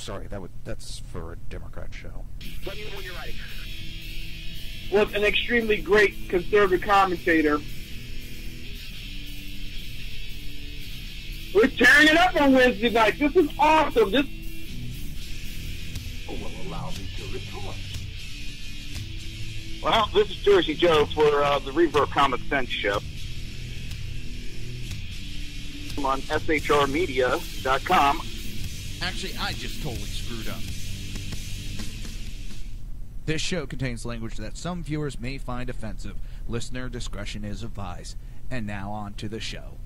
sorry, that's for a Democrat show. Let me know when you're ready. Was an extremely great conservative commentator. We're tearing it up on Wednesday night. This is awesome. This will allow me to retort. Well, this is Jersey Joe for the Reaver of Common Sense show. I'm on shrmedia.com. Actually, I just totally screwed up. This show contains language that some viewers may find offensive. Listener discretion is advised. And now on to the show.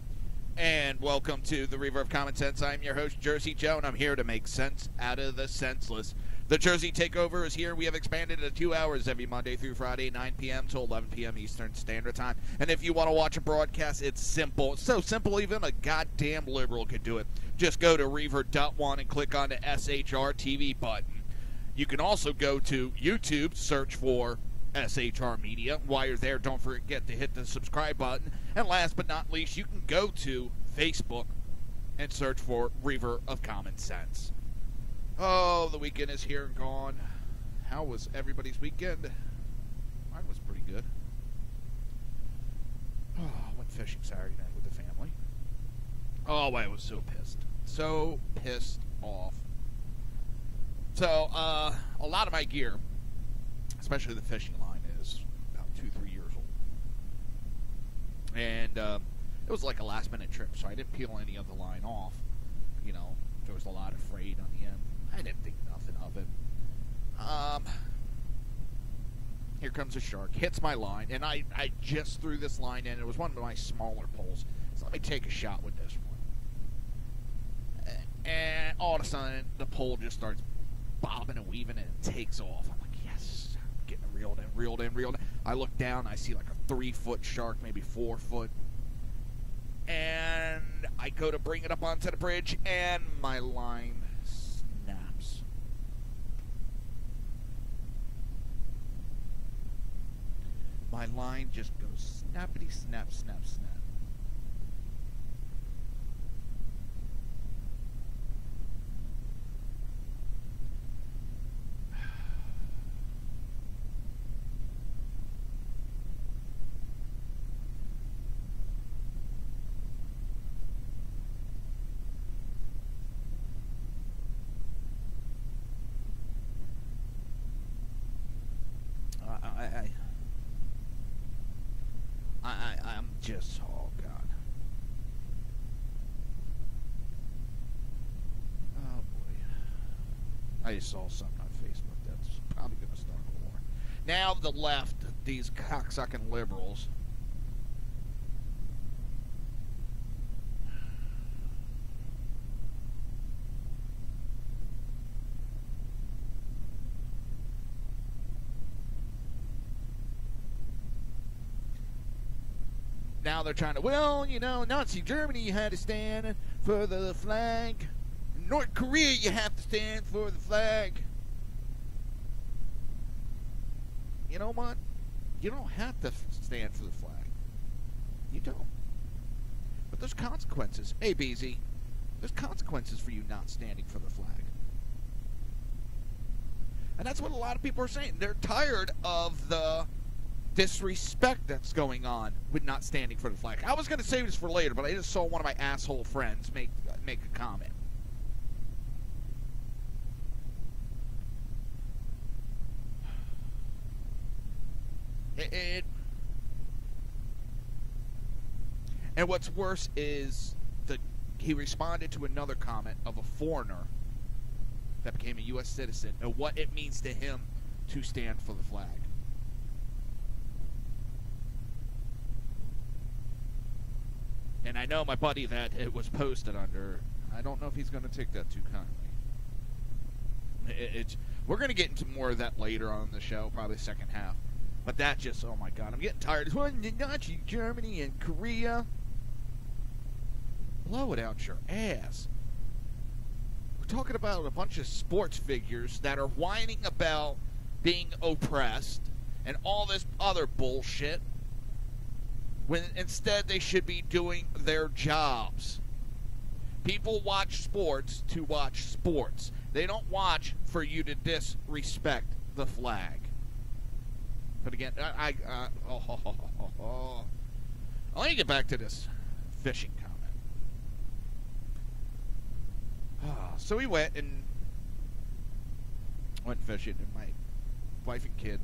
And welcome to the Reaver of Common Sense. I'm your host, Jersey Joe, and I'm here to make sense out of the senseless. The Jersey Takeover is here. We have expanded to 2 hours every Monday through Friday, 9 p.m. to 11 p.m. Eastern Standard Time. And if you want to watch a broadcast, it's simple. It's so simple, even a goddamn liberal could do it. Just go to Reaver.one and click on the SHR TV button. You can also go to YouTube, search for SHR Media. While you're there, don't forget to hit the subscribe button. And last but not least, you can go to Facebook and search for Reaver of Common Sense. Oh, the weekend is here and gone. How was everybody's weekend? Mine was pretty good. Oh, went fishing Saturday night with the family. Oh, I was so pissed. So pissed off. So, a lot of my gear, especially the fishing line, is about 2-3 years old. And it was like a last-minute trip, so I didn't peel any of the line off. You know, there was a lot of frayed on the end. I didn't think nothing of it. Here comes a shark, hits my line, and I just threw this line in. It was one of my smaller poles, so let me take a shot with this one. And all of a sudden, the pole just starts bobbing and weaving, and it takes off. I'm like, yes, I'm getting reeled in. I look down, I see like a 3-foot shark, maybe 4 foot. And I go to bring it up onto the bridge, and my line snaps. My line just goes snappity snap, snap, snap. I'm just, oh God. Oh boy. I just saw something on Facebook that's probably going to start a war. Now the left, these cocksucking liberals, now they're trying to, well, you know, Nazi Germany, you had to stand for the flag. North Korea, you have to stand for the flag. You know what? You don't have to stand for the flag. You don't. But there's consequences. Hey, BZ, there's consequences for you not standing for the flag. And that's what a lot of people are saying. They're tired of the disrespect that's going on with not standing for the flag. I was going to save this for later, but I just saw one of my asshole friends make a comment. And what's worse is he responded to another comment of a foreigner that became a U.S. citizen and what it means to him to stand for the flag. And I know my buddy that it was posted under, I don't know if he's going to take that too kindly. We're going to get into more of that later on in the show, probably the second half. But that just, oh my God, I'm getting tired. Well, Nazi Germany and Korea. Blow it out your ass. We're talking about a bunch of sports figures that are whining about being oppressed and all this other bullshit, when instead they should be doing their jobs. People watch sports to watch sports. They don't watch for you to disrespect the flag. But again, let me get back to this fishing comment. So we went fishing, and my wife and kid.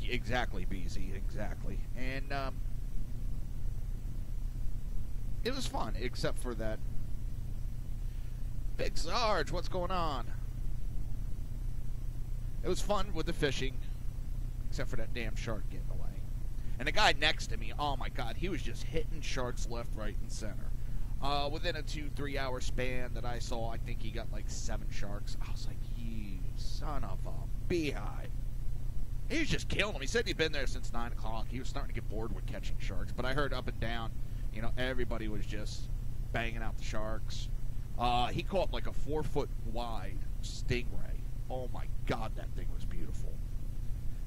Exactly, BZ, exactly. And it was fun, except for that Big Sarge, what's going on? It was fun with the fishing, except for that damn shark getting away. And the guy next to me, oh my God, he was just hitting sharks left, right, and center. Within a 2-3 hour span that I saw, I think he got like 7 sharks. I was like, you son of a beehive. He was just killing them. He said he'd been there since 9 o'clock. He was starting to get bored with catching sharks. But I heard up and down, everybody was just banging out the sharks. He caught like a 4-foot wide stingray. Oh my God, that thing was beautiful.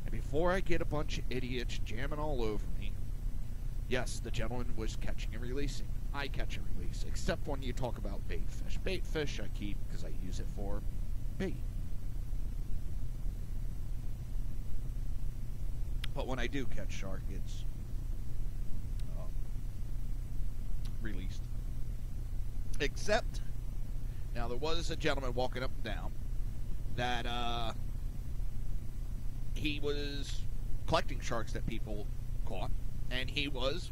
And before I get a bunch of idiots jamming all over me, yes, the gentleman was catching and releasing. I catch and release, except when you talk about bait fish. Bait fish I keep because I use it for bait. But when I do catch shark, it's released. Except, now there was a gentleman walking up and down that he was collecting sharks that people caught, and he was,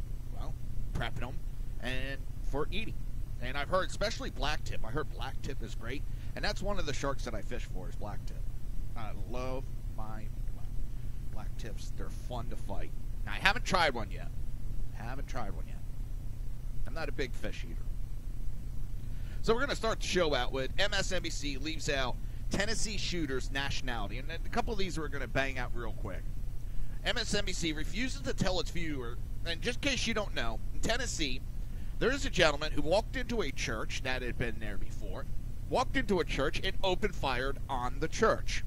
prepping them and for eating. And I've heard, especially blacktip, I heard blacktip is great, and that's one of the sharks that I fish for is blacktip. I love my blacktips. They're fun to fight. Now, I haven't tried one yet. I'm not a big fish eater. So we're going to start the show out with MSNBC leaves out Tennessee shooter's nationality. And a couple of these we're going to bang out real quick. MSNBC refuses to tell its viewer, and just in case you don't know, in Tennessee, there is a gentleman who walked into a church that had been there before, walked into a church and opened fired on the church.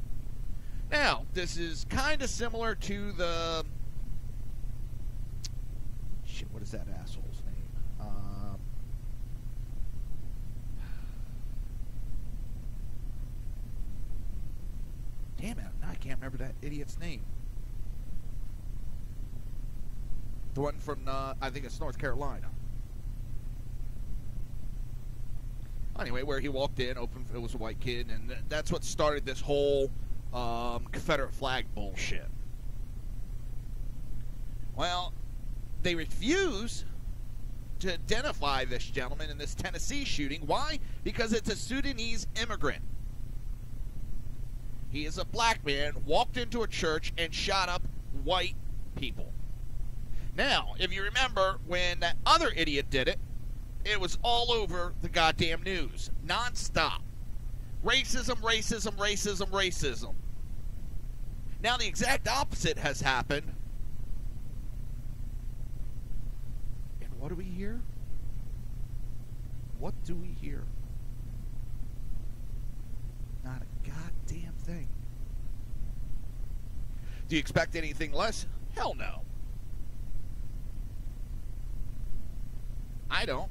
Now, this is kind of similar to the... Shit, what is that asshole's name? Damn it, now I can't remember that idiot's name. The one from, I think it's North Carolina. Anyway, where he walked in, opened, it was a white kid, and that's what started this whole Confederate flag bullshit. Well, they refuse to identify this gentleman in this Tennessee shooting. Why? Because it's a Sudanese immigrant. He is a black man, walked into a church and shot up white people. Now, if you remember when that other idiot did it, it was all over the goddamn news. Non-stop. Racism, racism, racism, racism. Now the exact opposite has happened. And what do we hear? What do we hear? Not a goddamn thing. Do you expect anything less? Hell no. I don't.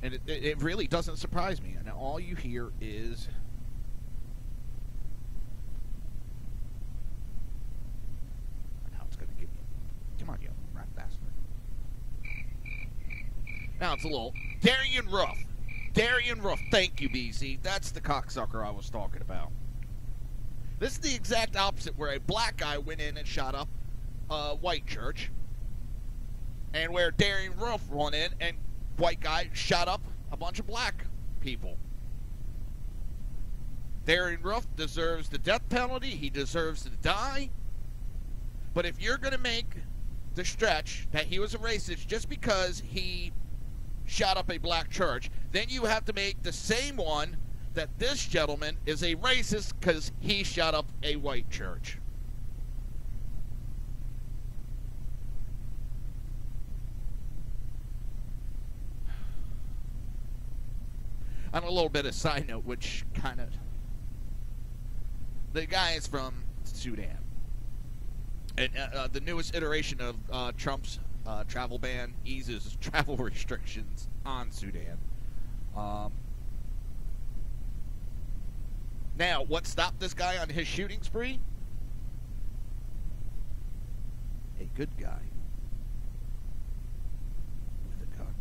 And it really doesn't surprise me. And all you hear is... Now it's going to give you... Come on, you rat bastard. Now it's a little... Darian Ruff. Darian Ruff. Thank you, BZ. That's the cocksucker I was talking about. This is the exact opposite, where a black guy went in and shot up a white church. And where Darian Ruff went in and white guy shot up a bunch of black people. Darian Ruff deserves the death penalty. He deserves to die. But if you're going to make the stretch that he was a racist just because he shot up a black church, then you have to make the same one that this gentleman is a racist because he shot up a white church. On a little bit of side note, which kind of... The guy is from Sudan. And the newest iteration of Trump's travel ban eases travel restrictions on Sudan. Now, what stopped this guy on his shooting spree? A good guy with a gun.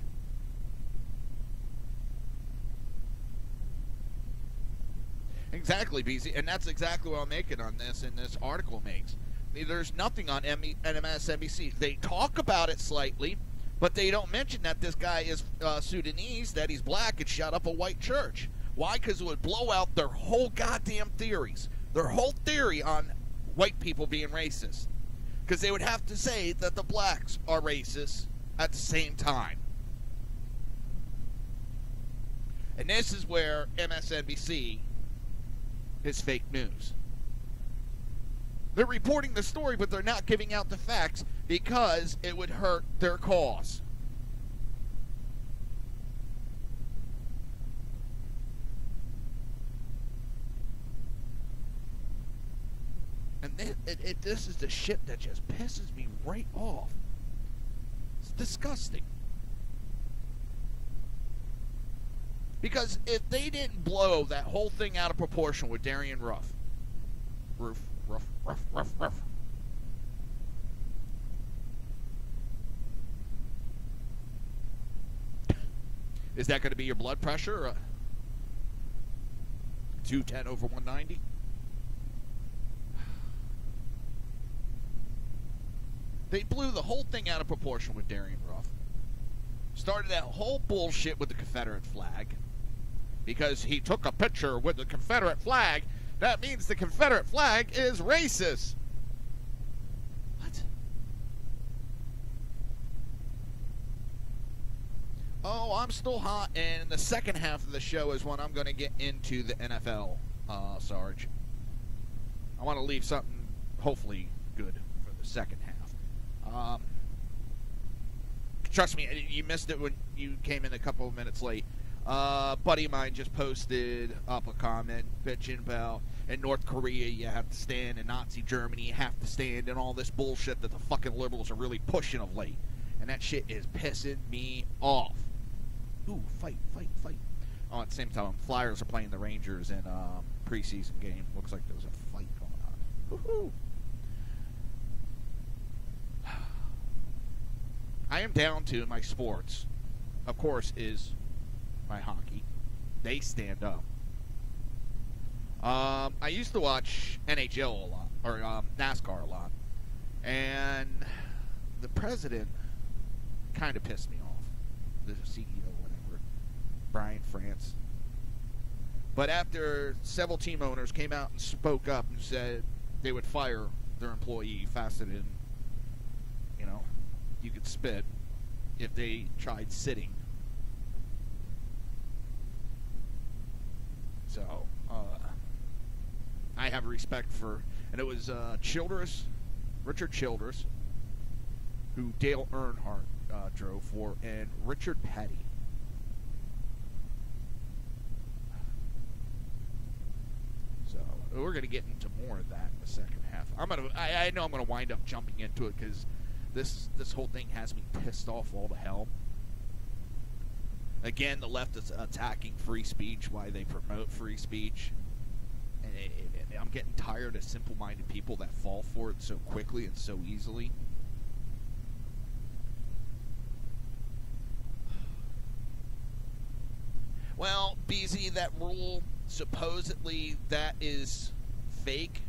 Exactly, BZ, and that's exactly what I'm making on this, and this article makes. There's nothing on MSNBC. They talk about it slightly, but they don't mention that this guy is Sudanese, that he's black, and shot up a white church. Why? Because it would blow out their whole goddamn theories. Their whole theory on white people being racist. Because they would have to say that the blacks are racist at the same time. And this is where MSNBC is fake news. They're reporting the story, but they're not giving out the facts because it would hurt their cause. And this is the shit that just pisses me right off. It's disgusting. Because if they didn't blow that whole thing out of proportion with Darian Ruff, is that going to be your blood pressure? 210 over 190? They blew the whole thing out of proportion with Darian Ruff. Started that whole bullshit with the Confederate flag. Because he took a picture with the Confederate flag. That means the Confederate flag is racist. What? Oh, I'm still hot, and the second half of the show is when I'm going to get into the NFL, Sarge. I want to leave something, hopefully, good for the second half. Trust me, you missed it when you came in a couple of minutes late. Buddy of mine just posted up a comment bitching about in North Korea you have to stand, in Nazi Germany you have to stand, and all this bullshit that the fucking liberals are really pushing of late. And that shit is pissing me off. Ooh, fight. Oh, at the same time, Flyers are playing the Rangers in preseason game. Looks like there's a fight going on. Woohoo! I am down to my sports, of course, is my hockey. They stand up. I used to watch NHL a lot, or NASCAR a lot, and the president kind of pissed me off. The CEO, whatever, Brian France. But after several team owners came out and spoke up and said they would fire their employee faster than, you could spit if they tried sitting. So, I have respect for, and it was Richard Childress, who Dale Earnhardt drove for, and Richard Petty. So, we're going to get into more of that in the second half. I know I'm going to wind up jumping into it because this whole thing has me pissed off all to hell. Again, the left is attacking free speech, why they promote free speech. And I'm getting tired of simple-minded people that fall for it so quickly and so easily. Well, BZ, that rule, supposedly that is fake.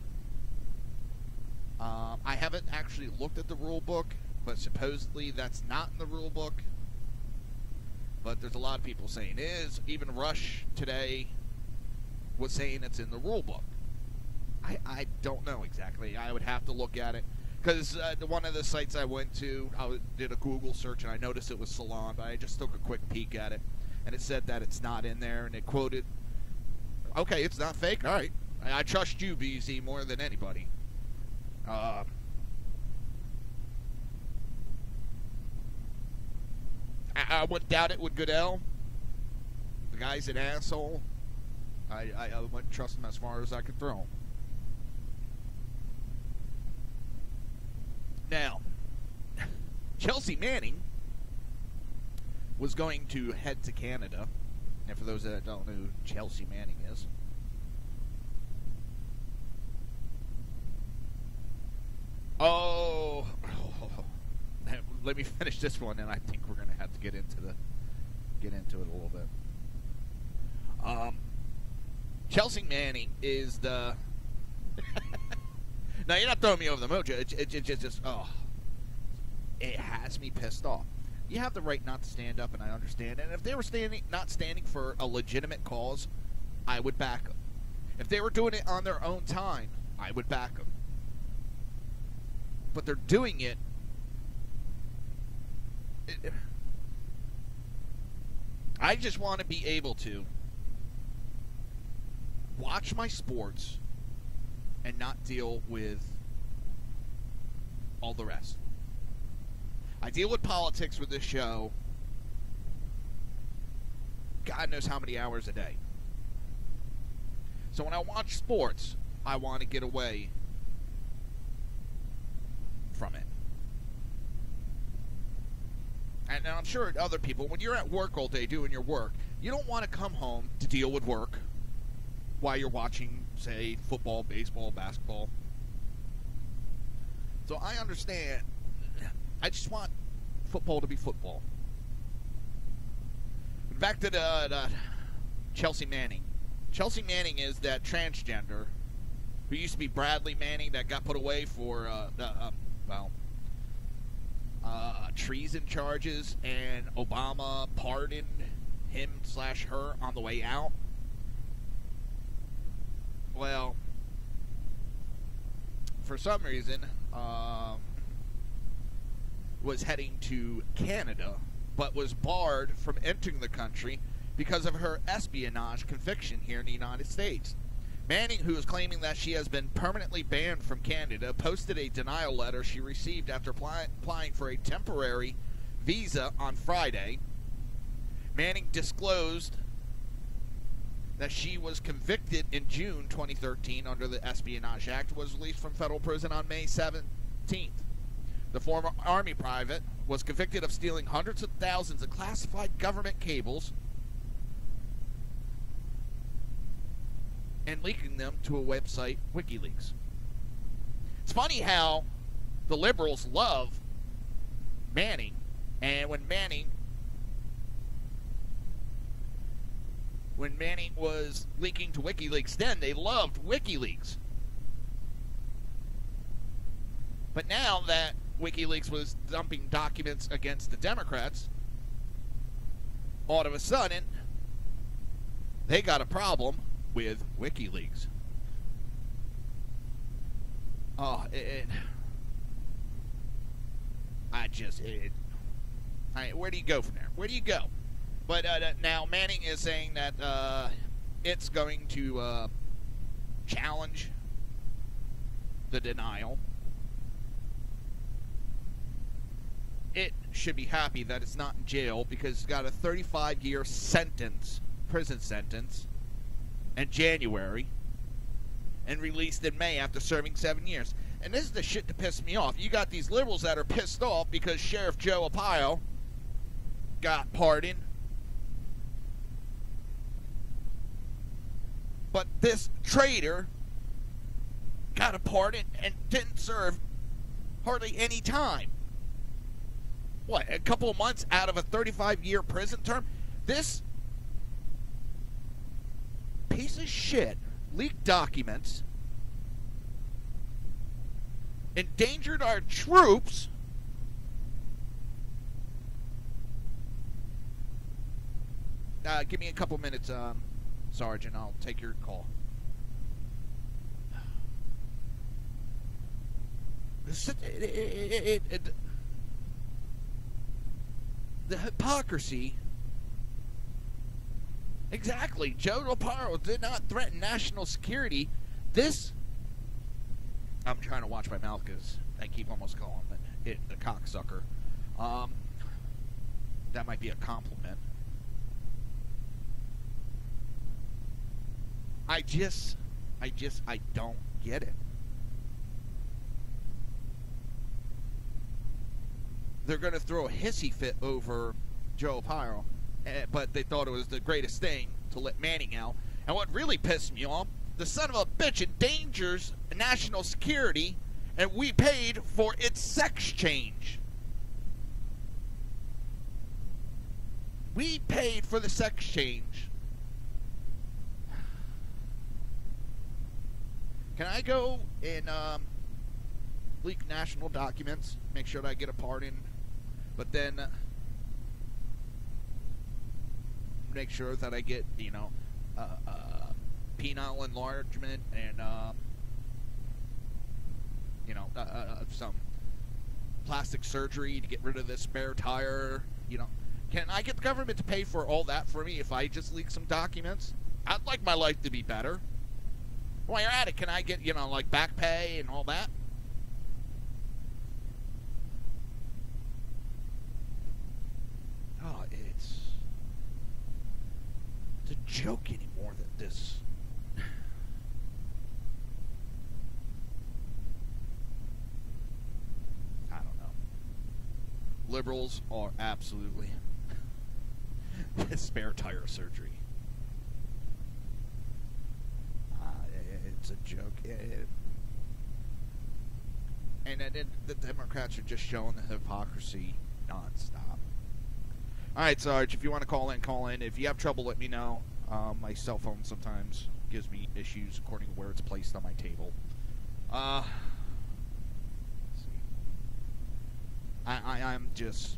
I haven't actually looked at the rule book, but supposedly that's not in the rule book. But there's a lot of people saying it is. Even Rush today was saying it's in the rule book. I don't know exactly. I would have to look at it. Because one of the sites I went to, I did a Google search, and I noticed it was Salon, but I just took a quick peek at it. And it said that it's not in there, and it quoted, okay, it's not fake. All right. I trust you, BZ, more than anybody. I wouldn't doubt it with Goodell. The guy's an asshole. I wouldn't trust him as far as I could throw him. Chelsea Manning was going to head to Canada. And for those that don't know who Chelsea Manning is, let me finish this one, and I think we're going to have to get into it a little bit. Chelsea Manning is the. Now you're not throwing me over the mojo. It has me pissed off. You have the right not to stand up, and I understand. And if they were not standing for a legitimate cause, I would back them. If they were doing it on their own time, I would back them. But they're doing it. I just want to be able to watch my sports and not deal with all the rest. I deal with politics with this show God knows how many hours a day. So when I watch sports, I want to get away from it. And I'm sure other people, when you're at work all day doing your work, you don't want to come home to deal with work while you're watching, say, football, baseball, basketball. So I understand. I just want football to be football. Back to the Chelsea Manning. Chelsea Manning is that transgender who used to be Bradley Manning that got put away for treason charges, and Obama pardoned him/her on the way out. Well, for some reason, was heading to Canada, but was barred from entering the country because of her espionage conviction here in the United States. Manning, who is claiming that she has been permanently banned from Canada, posted a denial letter she received after applying for a temporary visa on Friday. Manning disclosed that she was convicted in June 2013 under the Espionage Act, was released from federal prison on May 17th. The former Army private was convicted of stealing hundreds of thousands of classified government cables and leaking them to a website, WikiLeaks. It's funny how the liberals love Manning, and when Manning was leaking to WikiLeaks then, they loved WikiLeaks. But now that WikiLeaks was dumping documents against the Democrats, all of a sudden, they got a problem with WikiLeaks. Where do you go from there? Where do you go? But now Manning is saying that it's going to challenge the denial. It should be happy that it's not in jail because it's got a 35-year prison sentence in January, and released in May after serving 7 years. And this is the shit that pissed me off. You got these liberals that are pissed off because Sheriff Joe Arpaio got pardoned. But this traitor got a pardon and didn't serve hardly any time. What, a couple of months out of a 35-year prison term? This piece of shit leaked documents, endangered our troops, give me a couple minutes, Sergeant. I'll take your call. The hypocrisy. Exactly. Joe Arpaio did not threaten national security. I'm trying to watch my mouth because I keep almost calling it a cocksucker. That might be a compliment. I don't get it. they're going to throw a hissy fit over Joe Pyro, but they thought it was the greatest thing to let Manning out. And what really pissed me off, the son of a bitch endangers national security, and we paid for its sex change. We paid for the sex change. Can I go and leak national documents, make sure that I get a pardon, but then make sure that I get, penile enlargement and, some plastic surgery to get rid of this spare tire, Can I get the government to pay for all that for me if I just leak some documents? I'd like my life to be better. While you're at it, can I get, back pay and all that? Oh, it's a joke anymore that this... I don't know. Liberals are absolutely... spare tire surgery. It's a joke. And then the Democrats are just showing the hypocrisy nonstop. Alright, Sarge, if you want to call in, call in. If you have trouble, let me know. My cell phone sometimes gives me issues according to where it's placed on my table. Let's see. I'm just...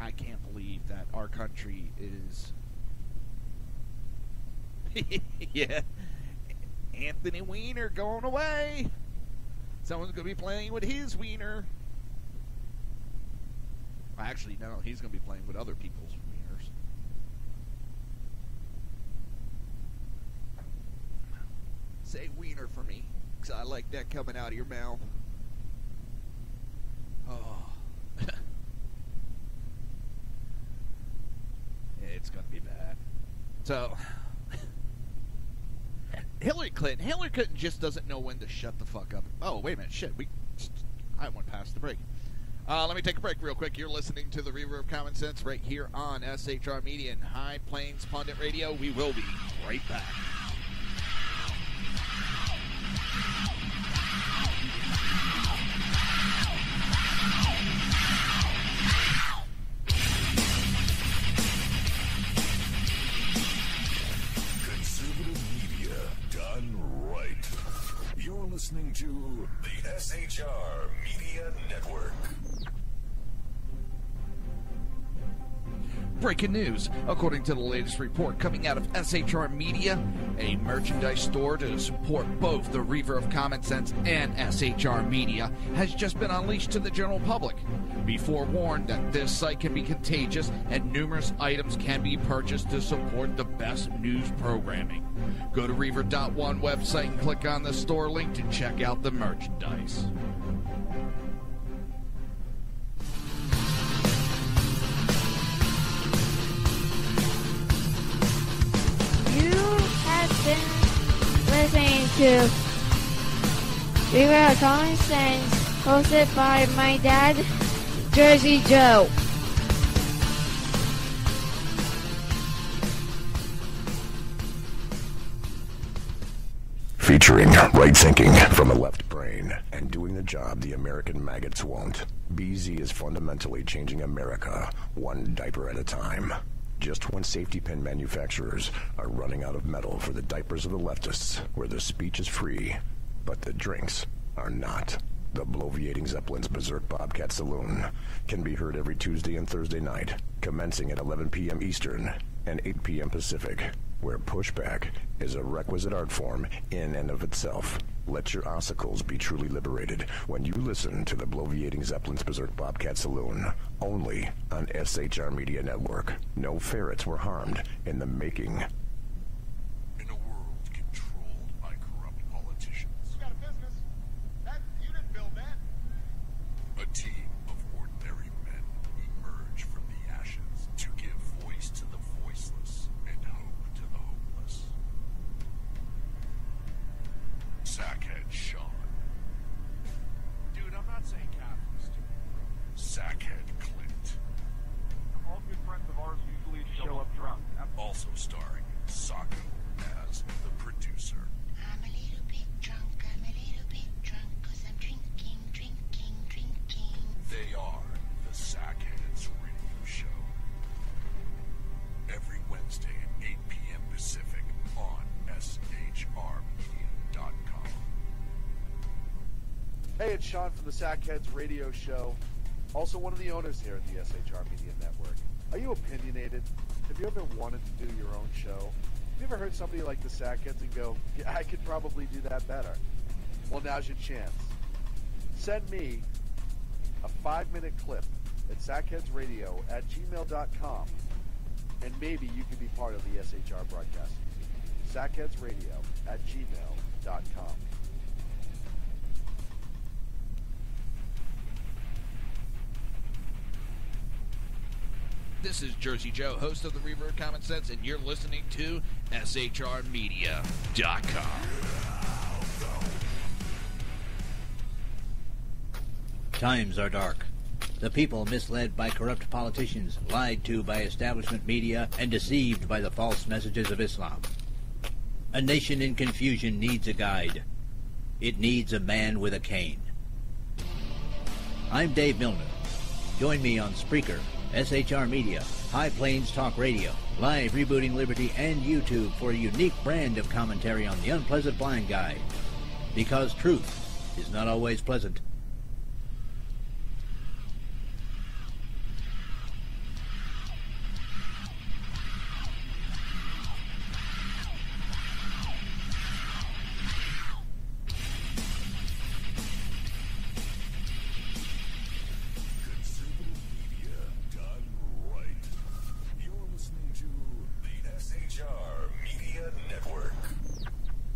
I can't believe that our country is... yeah. Anthony Weiner going away. Someone's going to be playing with his wiener. Actually, no, he's going to be playing with other people's wieners. Say wiener for me, because I like that coming out of your mouth. Oh. It's going to be bad. So... Hillary Clinton just doesn't know when to shut the fuck up. Oh, wait a minute. Shit. I went past the break. Let me take a break real quick. You're listening to the Reaver of Common Sense right here on SHR Media and High Plains Pundit Radio. We will be right back. Listening to the SHR Media Network. Breaking news. According to the latest report coming out of SHR Media, a merchandise store to support both the Reaver of Common Sense and SHR Media has just been unleashed to the general public. Be forewarned that this site can be contagious and numerous items can be purchased to support the best news programming. Go to Reaver.one website and click on the store link to check out the merchandise. You have been listening to Reaver of Common Sense, hosted by my dad, Jersey Joe. Featuring right thinking from a left brain and doing the job the American maggots won't. BZ is fundamentally changing America one diaper at a time. Just when safety pin manufacturers are running out of metal for the diapers of the leftists, where the speech is free, but the drinks are not. The Bloviating Zeppelin's Berserk Bobcat Saloon can be heard every Tuesday and Thursday night, commencing at 11 p.m. Eastern and 8 p.m. Pacific, where pushback is a requisite art form in and of itself. Let your ossicles be truly liberated when you listen to the Bloviating Zeppelin's Berserk Bobcat Saloon, only on SHR Media Network. No ferrets were harmed in the making. In a world controlled by corrupt politicians. You got a business. You didn't build that. A team of ordinary men emerge from the ashes to give voice to the voiceless and hope to the hopeless. Sackhead Sean. Dude, I'm not saying Catholics do Hey, it's Sean from the Sackheads Radio Show, also one of the owners here at the SHR Media Network. Are you opinionated? Have you ever wanted to do your own show? Have you ever heard somebody like the Sackheads and go, yeah, I could probably do that better? Well, now's your chance. Send me a 5-minute clip at sackheadsradio@gmail.com, and maybe you can be part of the SHR broadcasting team. sackheadsradio@gmail.com. This is Jersey Joe, host of the Reaver of Common Sense, and you're listening to shrmedia.com. Times are dark. The people misled by corrupt politicians, lied to by establishment media, and deceived by the false messages of Islam. A nation in confusion needs a guide. It needs a man with a cane. I'm Dave Milner. Join me on Spreaker, SHR Media, High Plains Talk Radio, Live Rebooting Liberty, and YouTube for a unique brand of commentary on the unpleasant blind guide. Because truth is not always pleasant.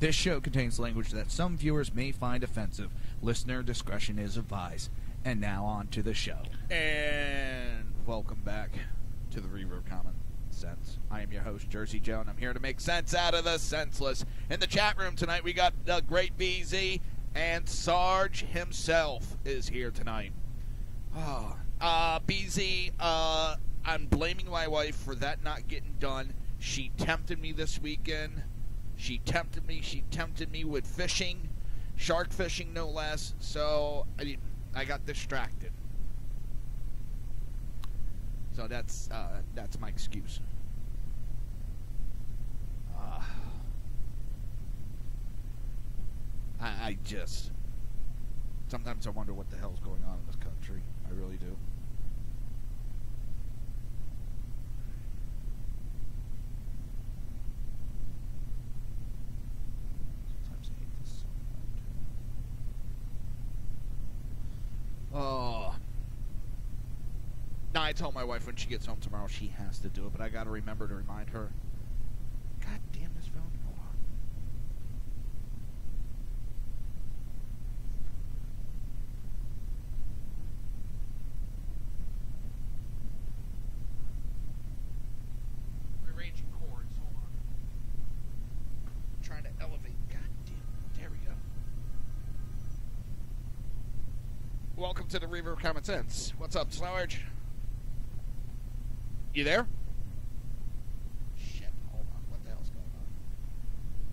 This show contains language that some viewers may find offensive. Listener discretion is advised. And now on to the show. And welcome back to the Reaver of Common Sense. I am your host, Jersey Joe, and I'm here to make sense out of the senseless. In the chat room tonight, we got the great BZ, and Sarge himself is here tonight. BZ, I'm blaming my wife for that not getting done. She tempted me this weekend. She tempted me with fishing, shark fishing no less, so I got distracted. So that's my excuse. I just, sometimes I wonder what the hell's going on in this country. I really do. Oh. Now, I tell my wife when she gets home tomorrow she has to do it, but I gotta remember to remind her. God damn this phone. Hold on. Rearranging cords. Hold on. I'm trying to elevate. God damn. There we go. Welcome to the Reaver of Common Sense. What's up, Sarge? You there? Shit, hold on. What the hell's going on?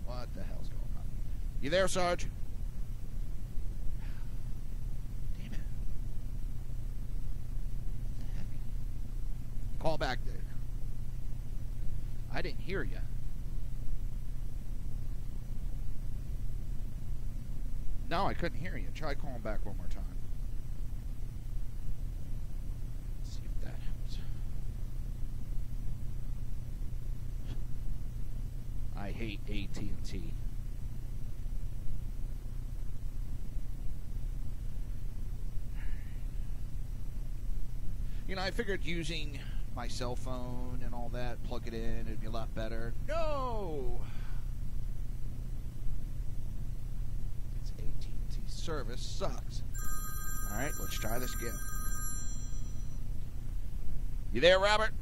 What the hell's going on? You there, Sarge? Damn it. What the heck? Call back, dude. I didn't hear you. No, I couldn't hear you. Try calling back one more time. I hate AT&T. You know, I figured using my cell phone and all that, plug it in, it'd be a lot better. No! It's AT&T service sucks. Alright, let's try this again. You there, Robert?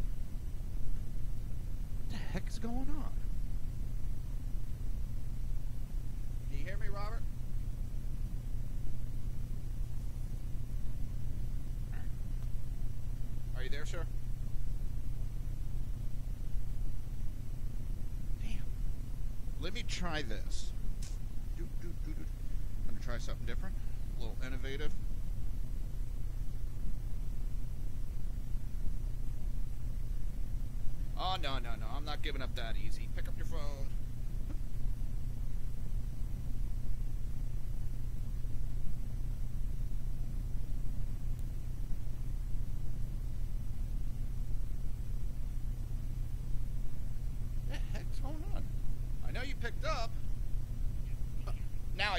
What the heck is going on? Can you hear me, Robert? Are you there, sir? Damn. Let me try this. I'm going to try something different. A little innovative. Oh, no. I'm not giving up that easy. Pick up your phone.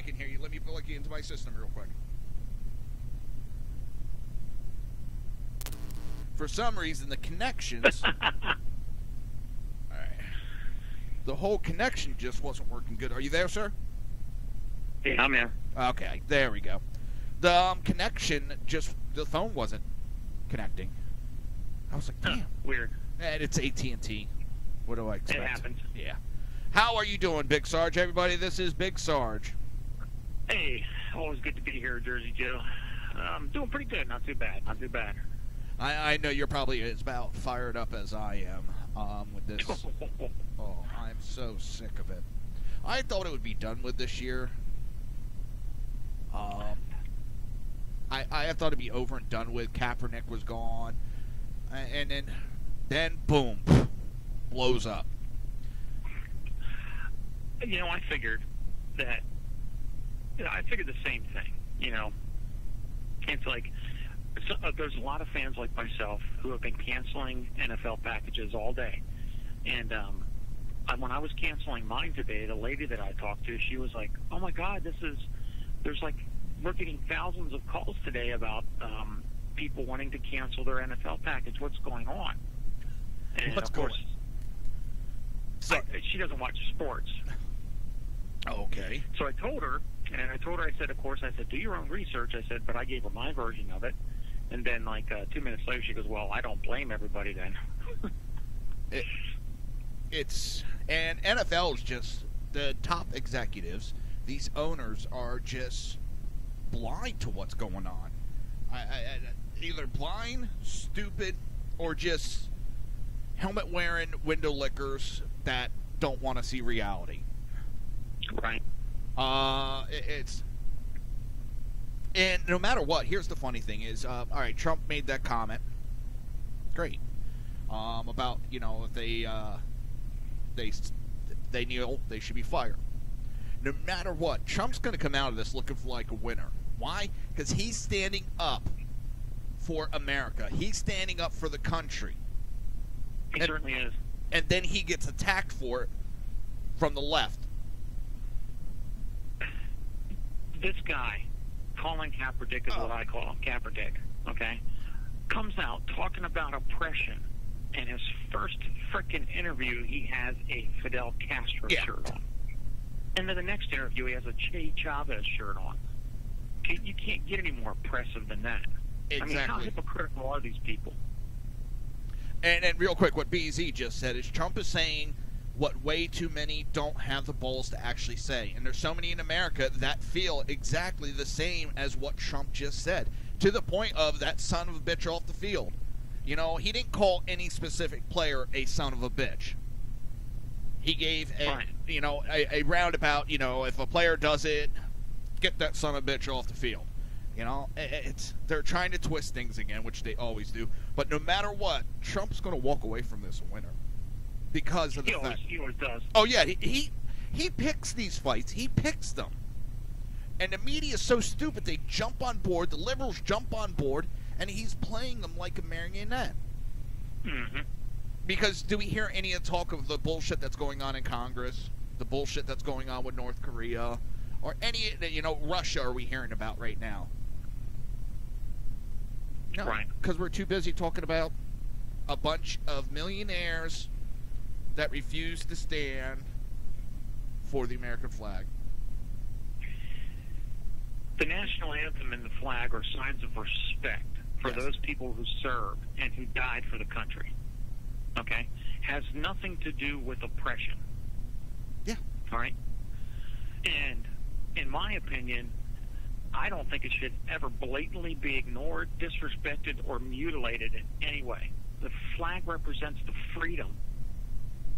I can hear you. Let me plug you into my system real quick. For some reason, the connections... All right. The whole connection just wasn't working good. Are you there, sir? Yeah, I'm here. Okay, there we go. The connection just... The phone wasn't connecting. I was like, damn. Weird. And it's AT&T. What do I expect? It happens. Yeah. How are you doing, Big Sarge? Everybody, this is Big Sarge. Hey, always good to be here, Jersey Joe. Doing pretty good. Not too bad. Not too bad. I know you're probably as about fired up as I am with this. Oh, I'm so sick of it. I thought it would be done with this year. I thought it'd be over and done with. Kaepernick was gone. And then boom, blows up. You know, I figured that, I figured the same thing, you know. It's like, there's a lot of fans like myself who have been canceling NFL packages all day. And when I was canceling mine today, the lady that I talked to, she was like, oh my God, we're getting thousands of calls today about people wanting to cancel their NFL package. What's going on? And What's of course, going? She doesn't watch sports. Okay. So I told her, I said, of course, I said, do your own research. I said, but I gave her my version of it. And then, 2 minutes later, she goes, well, I don't blame everybody then. And NFL is just the top executives. These owners are just blind to what's going on. Either blind, stupid, or just helmet-wearing window lickers that don't want to see reality. Right. And no matter what, here's the funny thing is, all right, Trump made that comment. Great. About, if they kneel, they should be fired. No matter what, Trump's going to come out of this looking like a winner. Why? Because he's standing up for America. He's standing up for the country. He certainly is. And then he gets attacked for it from the left. This guy, Colin Kaepernick is what I call him, Kaepernick, okay, comes out talking about oppression. In his first frickin' interview, he has a Fidel Castro shirt on. And then the next interview, he has a Che Chavez shirt on. You can't get any more oppressive than that. Exactly. I mean, how hypocritical are these people? And real quick, what BZ just said is Trump is saying what way too many don't have the balls to actually say. And there's so many in America that feel exactly the same as what Trump just said, to the point of that son of a bitch off the field. He didn't call any specific player a son of a bitch. He gave a roundabout, if a player does it, get that son of a bitch off the field. They're trying to twist things again, which they always do. But no matter what, Trump's going to walk away from this a winner. Because of the fact... He always does. Oh, yeah. He picks these fights. He picks them. And the media is so stupid, they jump on board. The liberals jump on board, and he's playing them like a marionette. Mm-hmm. Because do we hear any of the talk of the bullshit that's going on in Congress? The bullshit that's going on with North Korea? Or any, Russia are we hearing about right now? No, right. Because we're too busy talking about a bunch of millionaires that refuse to stand for the American flag. The national anthem and the flag are signs of respect for those people who served and who died for the country. Okay? Has nothing to do with oppression. Yeah. All right? And in my opinion, I don't think it should ever blatantly be ignored, disrespected, or mutilated in any way. The flag represents the freedom,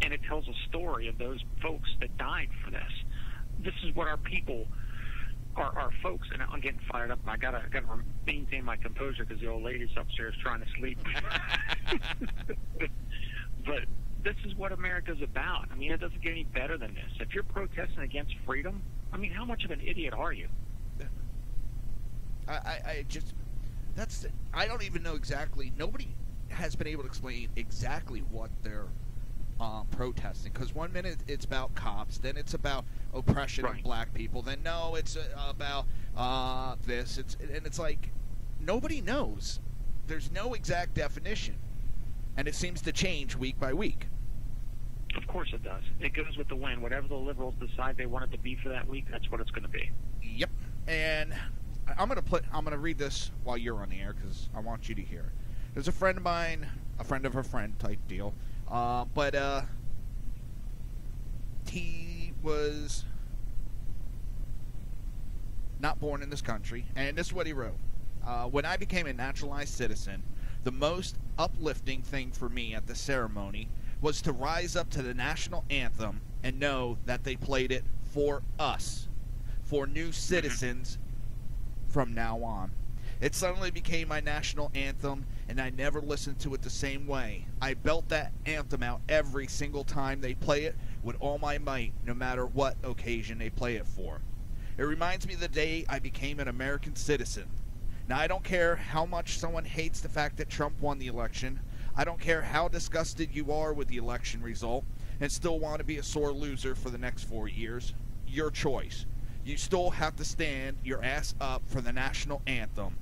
and it tells a story of those folks that died for this. This is what our people, our folks, and I'm getting fired up. I gotta maintain my composure because the old lady's upstairs trying to sleep. But this is what America's about. I mean, it doesn't get any better than this. If you're protesting against freedom, I mean, how much of an idiot are you? I don't even know exactly. Nobody has been able to explain exactly what their protesting, because one minute it's about cops, then it's about oppression of black people, then no, it's about this. It's like nobody knows. There's no exact definition, and it seems to change week by week. Of course it does. It goes with the wind. Whatever the liberals decide they want it to be for that week, that's what it's going to be. Yep. And I'm gonna read this while you're on the air because I want you to hear it. There's a friend of mine, a friend of a friend type deal, but he was not born in this country, and this is what he wrote. When I became a naturalized citizen, the most uplifting thing for me at the ceremony was to rise up to the national anthem and know that they played it for us, for new citizens from now on. It suddenly became my national anthem, and I never listened to it the same way. I belt that anthem out every single time they play it with all my might, no matter what occasion they play it for. It reminds me of the day I became an American citizen. Now, I don't care how much someone hates the fact that Trump won the election. I don't care how disgusted you are with the election result and still want to be a sore loser for the next 4 years. Your choice. You still have to stand your ass up for the national anthem.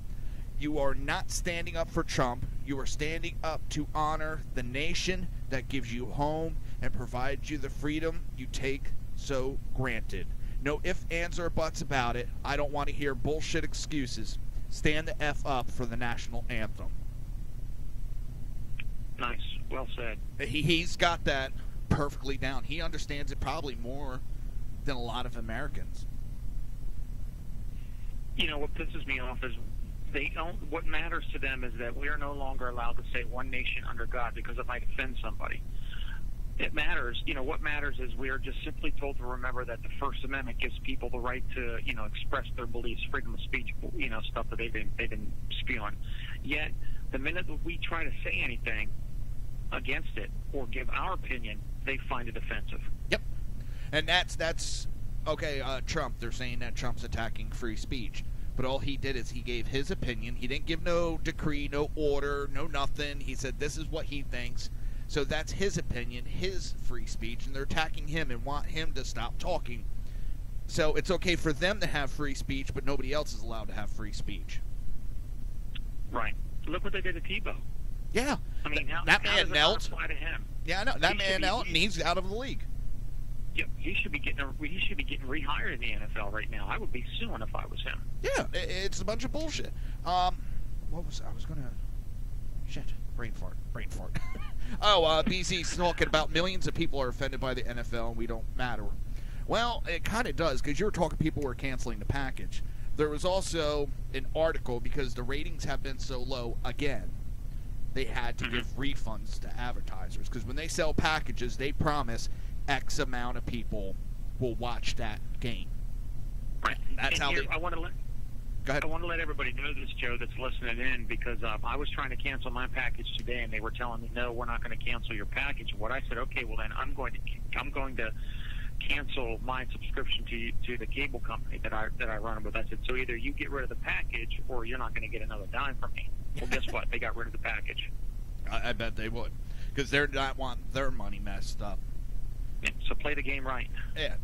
You are not standing up for Trump. You are standing up to honor the nation that gives you home and provides you the freedom you take so granted. No ifs, ands, or buts about it. I don't want to hear bullshit excuses. Stand the F up for the national anthem. Nice. Well said. He's got that perfectly down. He understands it probably more than a lot of Americans. You know, what pisses me off is what matters to them is that we are no longer allowed to say one nation under God because it might offend somebody. It matters. You know, what matters is we are just simply told to remember that the First Amendment gives people the right to, express their beliefs, freedom of speech, stuff that they've been spewing. Yet, the minute that we try to say anything against it or give our opinion, they find it offensive. Yep. And that's okay, Trump. They're saying that Trump's attacking free speech. But all he did is he gave his opinion. He didn't give no decree, no order, no nothing. He said this is what he thinks. So that's his opinion, his free speech, and they're attacking him and want him to stop talking. So it's okay for them to have free speech, but nobody else is allowed to have free speech. Right. Look what they did to Tebow. Yeah. I mean, that man knelt. Apply to him? Yeah, I know. That man knelt, and he's out of the league. Yeah, he should be getting rehired in the NFL right now. I would be suing if I was him. Yeah, it's a bunch of bullshit. I was gonna brain fart. Oh, BZ's talking about millions of people are offended by the NFL and we don't matter. Well, it kind of does, because you were talking people were canceling the package. There was also an article, because the ratings have been so low again, they had to give refunds to advertisers, because when they sell packages, they promise X amount of people will watch that game. Right. That's and how here, they... Go ahead. I want to let everybody know this, Joe, that's listening in, because I was trying to cancel my package today, and they were telling me, no, we're not going to cancel your package. What I said, okay, well then I'm going to cancel my subscription to the cable company that I run with. I said, so either you get rid of the package, or you're not going to get another dime from me. Well, guess what? They got rid of the package. I bet they would, because they're not wanting their money messed up. Yeah, so play the game right. Yeah,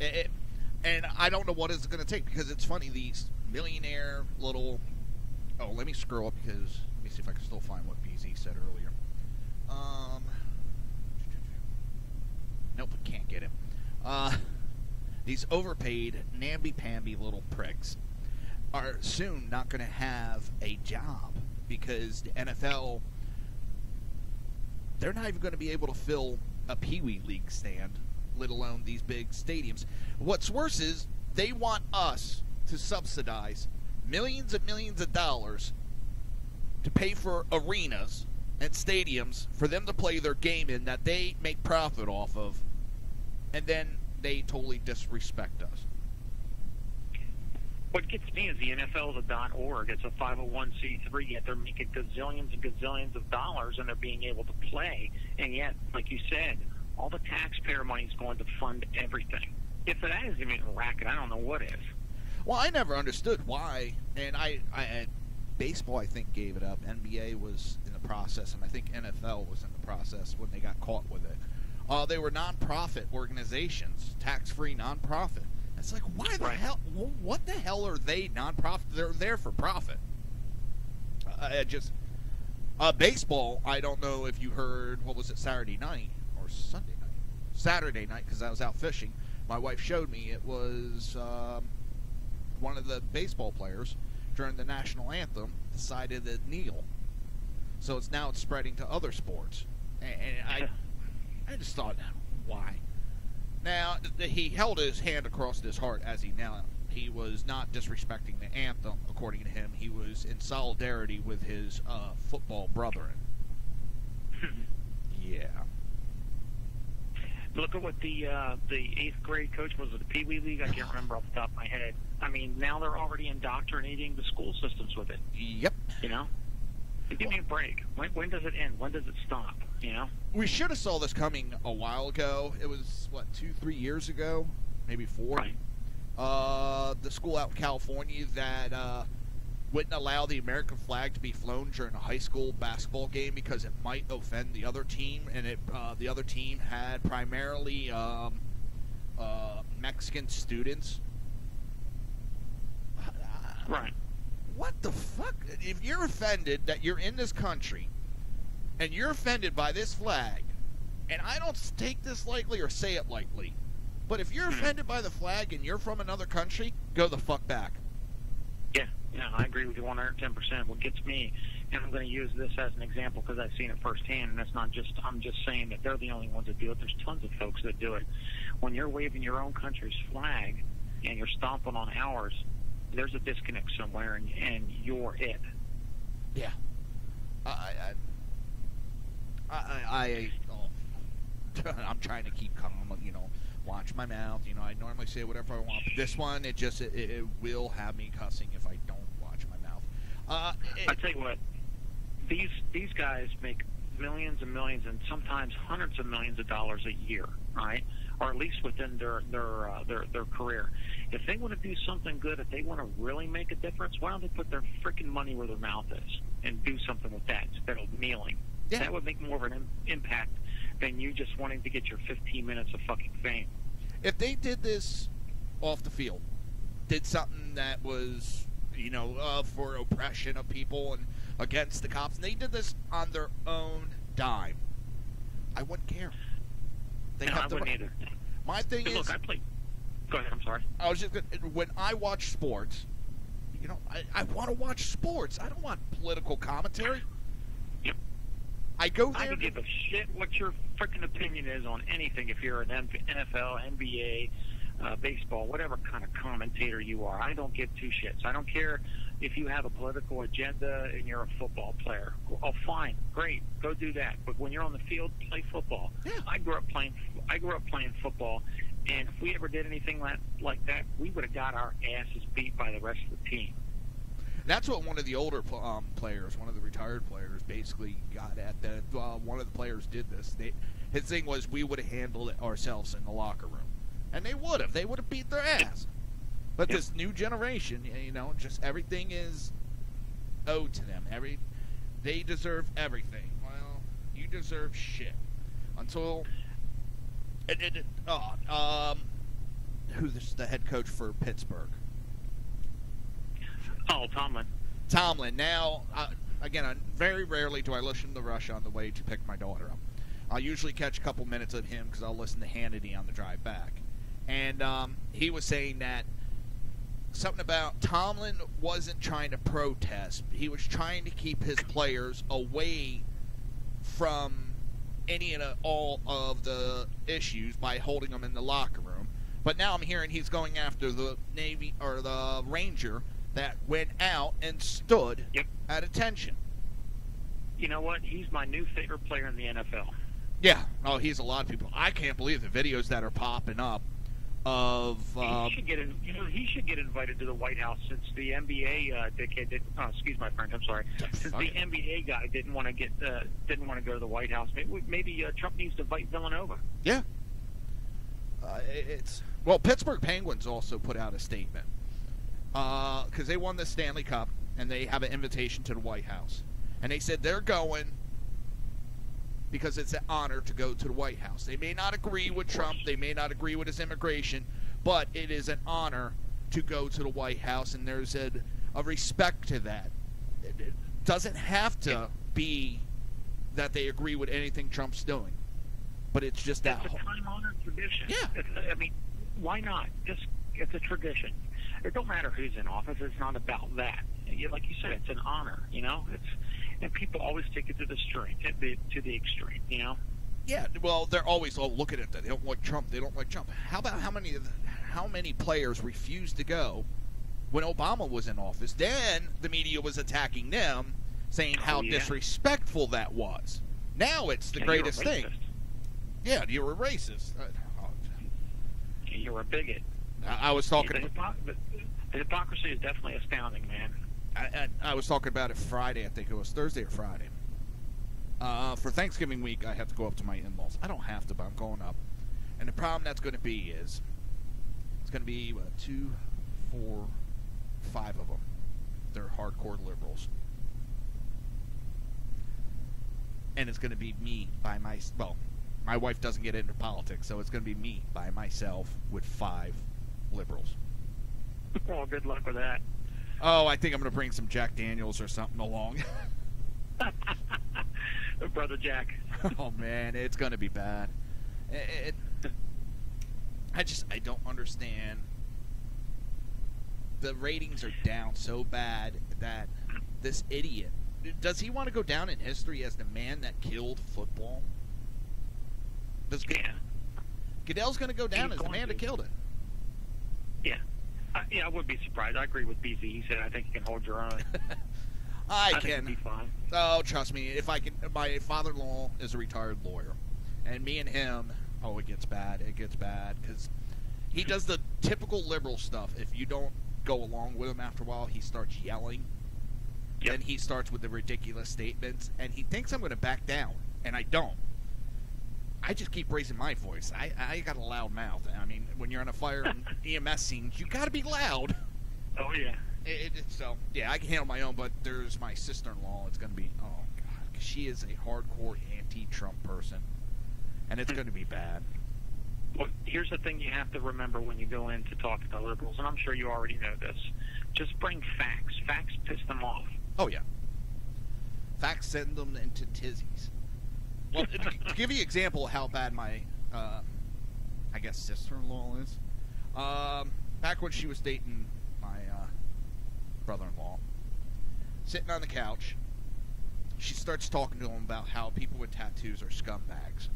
and I don't know what it's going to take, because it's funny, these millionaire little... Oh, let me scroll up, because... Let me see if I can still find what BZ said earlier. Nope, can't get him. These overpaid, namby-pamby little pricks are soon not going to have a job, because the NFL... They're not even going to be able to fill a Pee Wee League stand, let alone these big stadiums. What's worse is they want us to subsidize millions and millions of dollars to pay for arenas and stadiums for them to play their game in that they make profit off of, and then they totally disrespect us. What gets me is the NFL is a .org. It's a 501c3, yet they're making gazillions and gazillions of dollars, and they're being able to play. And yet, like you said, all the taxpayer money is going to fund everything. If that isn't even a racket, I don't know what is. Well, I never understood why, and I baseball, I think, gave it up. NBA was in the process, and I think NFL was in the process when they got caught with it. They were non-profit organizations, tax-free non-profit. It's like, why the hell? What the hell are they non-profit? They're there for profit. Baseball, I don't know if you heard, what was it, Saturday night or Sunday night? Saturday night, because I was out fishing. My wife showed me it was one of the baseball players during the national anthem decided to kneel. So it's spreading to other sports. And I just thought, why? Now, he held his hand across his heart as he knelt. He was not disrespecting the anthem, according to him. He was in solidarity with his football brethren. Yeah. Look at what the 8th grade coach was at the Pee Wee League. I can't remember off the top of my head. I mean, now they're already indoctrinating the school systems with it. Yep. You know? Give me a break. When does it end? When does it stop? You know? We should have saw this coming a while ago. It was, 2-3 years ago? Maybe 4? Right. The school out in California that wouldn't allow the American flag to be flown during a high school basketball game because it might offend the other team, and the other team had primarily Mexican students. Right. What the fuck? If you're offended that you're in this country, and you're offended by this flag, and I don't take this lightly or say it lightly, but if you're offended by the flag and you're from another country, go the fuck back. Yeah, I agree with you 110%. What gets me, and I'm going to use this as an example because I've seen it firsthand, and I'm just saying that they're the only ones that do it. There's tons of folks that do it. When you're waving your own country's flag and you're stomping on ours, there's a disconnect somewhere, and you're it. Yeah. I'm trying to keep calm, watch my mouth. I normally say whatever I want, but this one, it will have me cussing if I don't watch my mouth. I tell you what, these guys make millions and millions, and sometimes hundreds of millions of dollars a year, right? Or at least within their career. If they want to do something good, if they want to really make a difference, why don't they put their freaking money where their mouth is and do something with that instead of kneeling? Yeah. That would make more of an impact than you just wanting to get your 15 minutes of fucking fame. If they did this off the field, did something that was, for oppression of people and against the cops, and they did this on their own dime, I wouldn't care. I wouldn't either. My thing is... Look, I play... Go ahead, I'm sorry. I was just going to... When I watch sports, I want to watch sports. I don't want political commentary. Yep. I go there... I don't give a shit what your freaking opinion is on anything if you're an NFL, NBA, baseball, whatever kind of commentator you are. I don't give two shits. I don't care if you have a political agenda and you're a football player. Oh, fine, great, go do that. But when you're on the field, play football. Yeah. I grew up playing football, and if we ever did anything like that, we would have got our asses beat by the rest of the team. That's what one of the older players, one of the retired players, basically got at. That one of the players did this. His thing was, we would have handled it ourselves in the locker room, and they would have. They would have beat their ass. But this new generation, just everything is owed to them. They deserve everything. Well, you deserve shit. Until who's the head coach for Pittsburgh? Oh, Tomlin. Tomlin. Now, again, very rarely do I listen to Rush on the way to pick my daughter up. I'll usually catch a couple minutes of him because I'll listen to Hannity on the drive back. And he was saying that something about Tomlin wasn't trying to protest. He was trying to keep his players away from any and all of the issues by holding them in the locker room. But now I'm hearing he's going after the Navy or the Ranger that went out and stood at attention. You know what? He's my new favorite player in the NFL. Yeah. Oh, he's a lot of people. I can't believe the videos that are popping up of... he should get invited to the White House since the NBA dickhead did... Oh, excuse my French, I'm sorry. Since the NBA guy didn't want to go to the White House, maybe Trump needs to invite Villanova. Yeah. Well, Pittsburgh Penguins also put out a statement because they won the Stanley Cup and they have an invitation to the White House, and they said they're going because it's an honor to go to the White House. They may not agree with Trump, they may not agree with his immigration, but it is an honor to go to the White House, and there's a respect to that. It doesn't have to be that they agree with anything Trump's doing, but it's just that. It's a time-honored tradition. Yeah. I mean, why not? It's a tradition. It don't matter who's in office. It's not about that. Like you said, it's an honor. And people always take it to the extreme. Yeah. Well, they're always looking at that. They don't like Trump. They don't like Trump. How about how many players refused to go when Obama was in office? Then the media was attacking them, saying how disrespectful that was. Now it's the greatest thing. Yeah, you're a racist. You're a bigot. I was talking. The hypocrisy is definitely astounding, man. I was talking about it Friday. I think it was Thursday or Friday. For Thanksgiving week, I have to go up to my in-laws. I don't have to, but I'm going up. And the problem that's going to be is, it's going to be 2, 4, 5 of them. They're hardcore liberals. And it's going to be me by myself. My wife doesn't get into politics, so it's going to be me by myself with 5 liberals. Well, good luck with that. Oh, I think I'm going to bring some Jack Daniels or something along. Brother Jack. Oh, man, it's going to be bad. I don't understand. The ratings are down so bad that this idiot, does he want to go down in history as the man that killed football? Goodell's going to go down as the man that killed it. Yeah. I wouldn't be surprised. I agree with BZ. He said, I think you can hold your own. I think can. it'll be fine. Oh, trust me. If I can, my father-in-law is a retired lawyer, and me and him, it gets bad. It gets bad because he does the typical liberal stuff. If you don't go along with him after a while, he starts yelling. Yep. Then he starts with the ridiculous statements, and he thinks I'm going to back down, and I don't. I just keep raising my voice. I got a loud mouth. I mean, when you're on a fire and EMS scenes, you got to be loud. Oh, yeah. So, yeah, I can handle my own, but there's my sister-in-law. It's going to be, oh, God, 'cause she is a hardcore anti-Trump person, and it's going to be bad. Well, here's the thing you have to remember when you go in to talk to the liberals, and I'm sure you already know this. Just bring facts. Facts piss them off. Oh, yeah. Facts send them into tizzies. Well, to give you an example of how bad my, I guess, sister-in-law is, back when she was dating my brother-in-law, sitting on the couch, she starts talking to him about how people with tattoos are scumbags.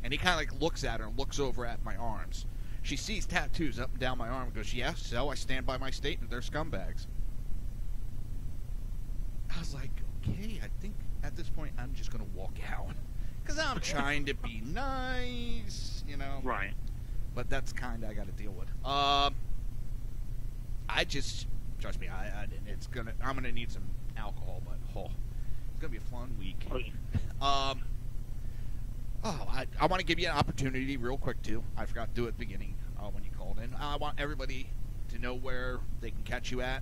And he kind of looks at her and looks over at my arms. She sees tattoos up and down my arm and goes, yes, so I stand by my statement, they're scumbags. I was like, okay, I think at this point I'm just going to walk out. Because I'm trying to be nice, Right. But that's kind of I got to deal with. Trust me, I'm gonna need some alcohol, but it's gonna be a fun week. I want to give you an opportunity real quick too. I forgot to do it at the beginning when you called in. I want everybody to know where they can catch you at,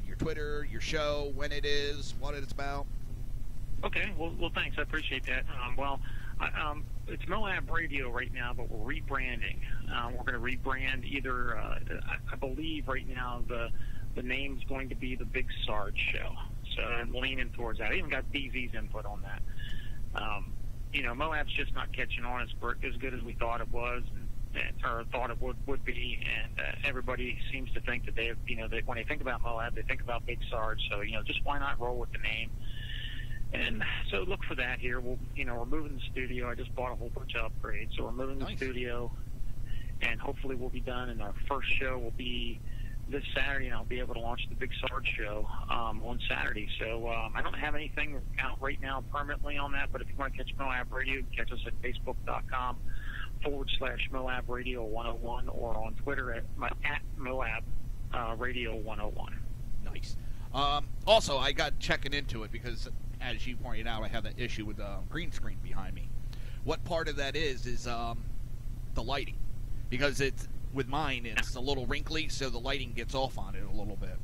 your Twitter, your show, when it is, what it's about. Okay, well, thanks. I appreciate that. It's Moab Radio right now, but we're rebranding. We're going to rebrand either, I believe right now the name's going to be the Big Sarge Show. So I'm leaning towards that. I even got DZ's input on that. Moab's just not catching on as good as we thought it was, or thought it would be, and everybody seems to think that when they think about Moab, they think about Big Sarge. So just why not roll with the name? And so look for that here. We're moving the studio. I just bought a whole bunch of upgrades, so we're moving the studio, and hopefully we'll be done. And our first show will be this Saturday, and I'll be able to launch the Big Sarge Show on Saturday. So I don't have anything out right now permanently on that, but if you want to catch Moab Radio, catch us at Facebook.com/Moab Radio 101 or on Twitter at Moab Radio 101. Nice. Also, I got checking into it because, as you pointed out, I have that issue with the green screen behind me. What part of that is the lighting. Because with mine, it's a little wrinkly, so the lighting gets off on it a little bit.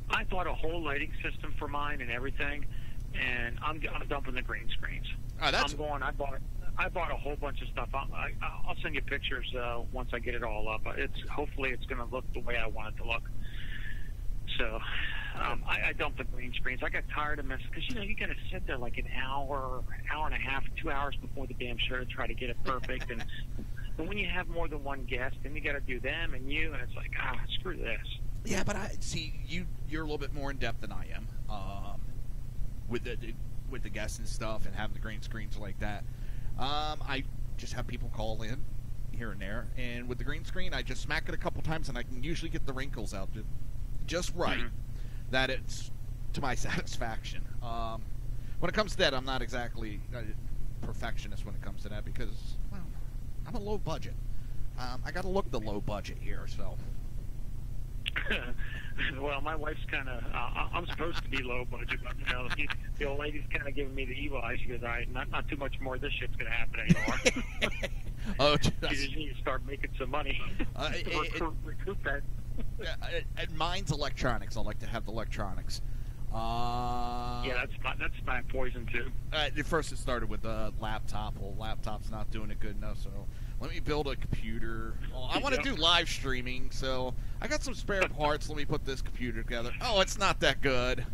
I thought a whole lighting system for mine and everything, and I'm dumping the green screens. Oh, that's... I bought a whole bunch of stuff. I'll send you pictures once I get it all up. Hopefully it's going to look the way I want it to look. So I dumped the green screens. I got tired of messing because you got to sit there like an hour and a half, 2 hours before the damn show to try to get it perfect. And when you have more than one guest, then you got to do them and you, and it's like screw this. Yeah, but I see you're a little bit more in depth than I am with the guests and stuff and having the green screens like that. I just have people call in here and there, and with the green screen, I just smack it a couple times, and I can usually get the wrinkles out just right, that it's to my satisfaction. When it comes to that, I'm not exactly a perfectionist when it comes to that because, well, I'm a low budget. I got to look the low budget here, so. Well, my wife's kind of, I'm supposed to be low budget, but, the old lady's kind of giving me the evil eye. She goes, not too much more of this shit's going to happen anymore. Oh, you just need to start making some money to recoup that. And mine's electronics. I like to have the electronics. Yeah, that's my poison, too. At first it started with a laptop. Well, laptop's not doing it good enough, so let me build a computer. Well, I want to do live streaming, so I got some spare parts. Let me put this computer together. Oh, it's not that good.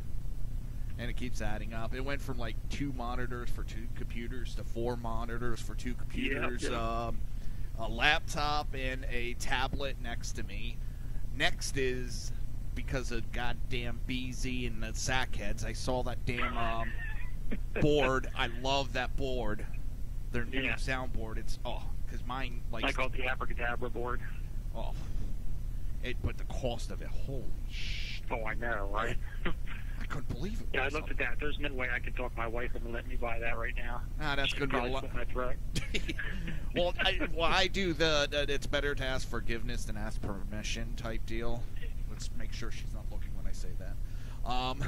And it keeps adding up. It went from like 2 monitors for 2 computers to 4 monitors for 2 computers, a laptop and a tablet next to me. Next is, because of goddamn BZ and the sackheads, I saw that damn board. I love that board. Their new soundboard. It's, because mine, like... I call it the Abracadabra board. Oh. But the cost of it, holy shit. Oh, I know, right? I couldn't believe it. Yeah, I looked at that. There's no way I could talk my wife into letting me buy that right now. That's going to be a lot. Well, I do the it's better to ask forgiveness than ask permission type deal. Let's make sure she's not looking when I say that.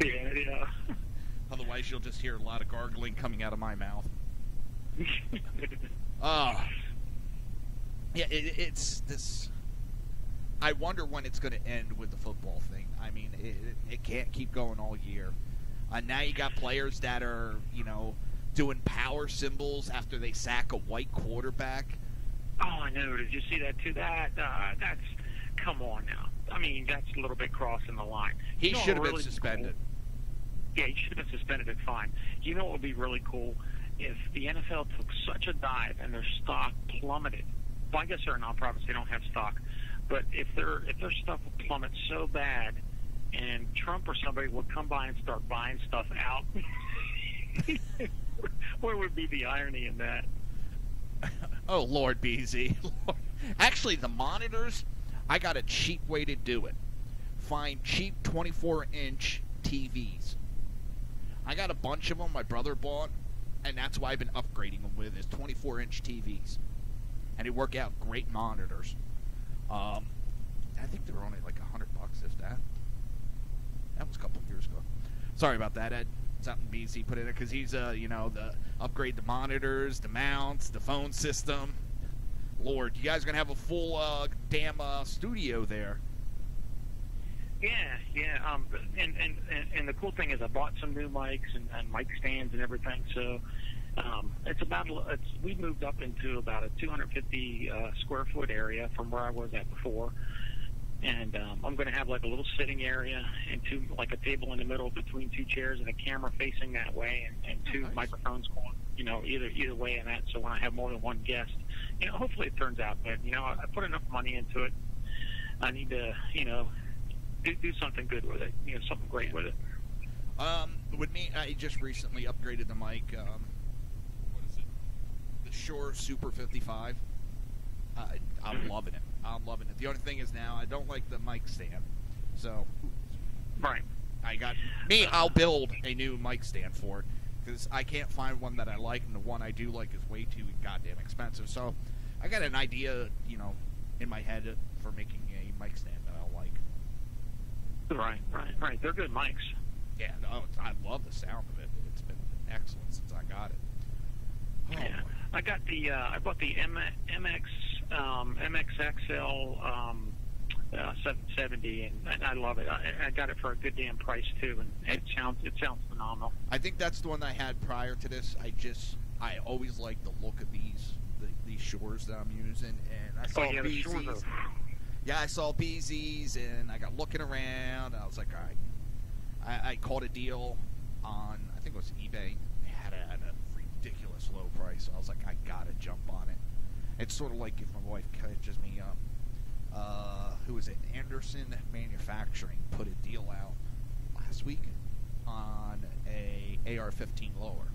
Yeah. Otherwise, you'll just hear a lot of gargling coming out of my mouth. Yeah, it's this. I wonder when it's going to end with the football thing. I mean, it can't keep going all year. Now you got players that are, doing power symbols after they sack a white quarterback. Oh, I know. Did you see that too? That's come on now. I mean, that's a little bit crossing the line. He should have been suspended. Cool? Yeah, he should have been suspended at fine. You know what would be really cool? If the NFL took such a dive and their stock plummeted. Well, I guess they're nonprofits; they don't have stock. But if their stuff would plummet so bad, and Trump or somebody would come by and start buying stuff out, where would be the irony in that? Oh, Lord, BZ. Actually, the monitors, I got a cheap way to do it. Find cheap 24-inch TVs. I got a bunch of them my brother bought, and that's why I've been upgrading them with, is 24-inch TVs. And they work out great monitors. I think they were only like $100, if that. That was a couple of years ago. Sorry about that, Ed. Something BC put in it because he's, the upgrade the monitors, the mounts, the phone system. Lord, you guys are gonna have a full damn studio there. Yeah. And the cool thing is I bought some new mics and mic stands and everything. So we moved up into about a 250 square foot area from where I was at before. And I'm going to have like a little sitting area and like a table in the middle between 2 chairs and a camera facing that way and 2 microphones going, either way in that. So when I have more than one guest, hopefully it turns out good. I put enough money into it. I need to, do something good with it, something great with it. With me, I just recently upgraded the mic. What is it? The Shure Super 55. I'm loving it. I'm loving it. The only thing is now I don't like the mic stand. So, right. I'll build a new mic stand for it because I can't find one that I like, and the one I do like is way too goddamn expensive. So, I got an idea, in my head for making a mic stand that I'll like. Right. They're good mics. Yeah, I love the sound of it. It's been excellent since I got it. Oh, yeah. I bought the MXXL $770, and I love it. I got it for a good damn price too, and it sounds phenomenal. I think that's the one I had prior to this. I always like the look of these Shores that I'm using, and I saw BZs. Yeah, I saw BZs, and I got looking around. And I was like, all right. I caught a deal on, I think it was eBay. They had it at a ridiculous low price. So I was like, I gotta jump on it. It's sort of like if my wife catches me up. Who was it? Anderson Manufacturing put a deal out last week on a AR-15 lower.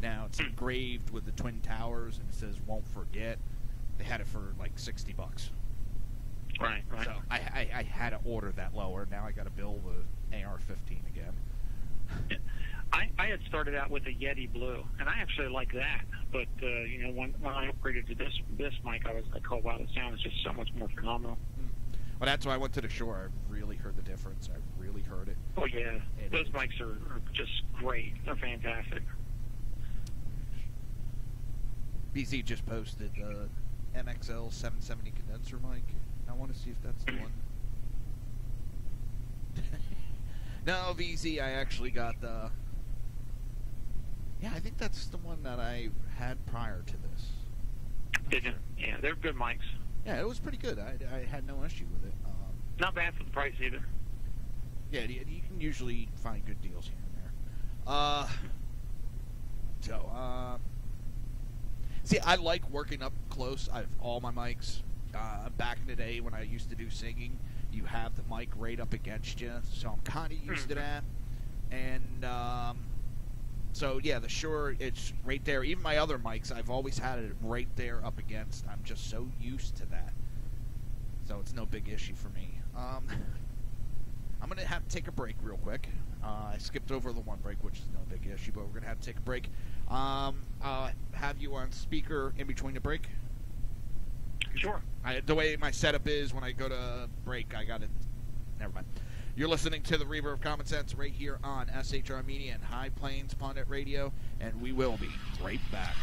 Now it's engraved with the Twin Towers and it says "Won't Forget." They had it for like $60. Right. So I had to order that lower. Now I got to build the AR-15 again. I had started out with a Yeti Blue, and I actually like that. But when I upgraded to this mic, I was like, oh wow, the sound is just so much more phenomenal. Well, that's why I went to the Shore. I really heard the difference. I really heard it. Oh yeah, those mics are just great. They're fantastic. BZ just posted the MXL 770 condenser mic. I want to see if that's the one. No, VZ, I actually got the... Yeah, I think that's the one that I had prior to this. Did you? Yeah, they're good mics. Yeah, it was pretty good. I had no issue with it. Not bad for the price either. Yeah, you can usually find good deals here and there. See, I like working up close. I have all my mics. Back in the day when I used to do singing, you have the mic right up against you, so I'm kind of used to that. And so yeah, the Shure, it's right there. Even my other mics, I've always had it right there up against. I'm just so used to that, so it's no big issue for me. I'm gonna have to take a break real quick. I skipped over the one break, which is no big issue, but we're gonna have to take a break. I'll have you on speaker in between the break. Sure. The way my setup is, when I go to break, I got it. Never mind. You're listening to the Reaver of Common Sense right here on SHR Media and High Plains Pundit Radio, and we will be right back.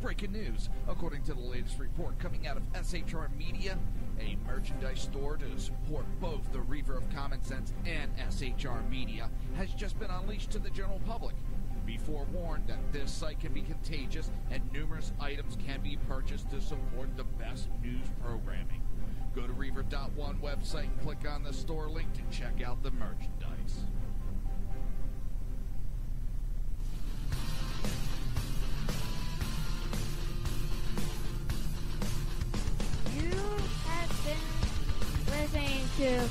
Breaking news. According to the latest report coming out of SHR Media, a merchandise store to support both the Reaver of Common Sense and SHR Media has just been unleashed to the general public. Be forewarned that this site can be contagious and numerous items can be purchased to support the best news programming. Go to Reaver.one website and click on the store link to check out the merchandise. Listening to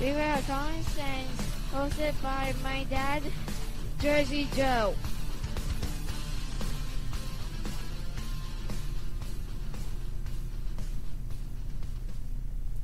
Reaver of Common Sense, hosted by my dad, Jersey Joe.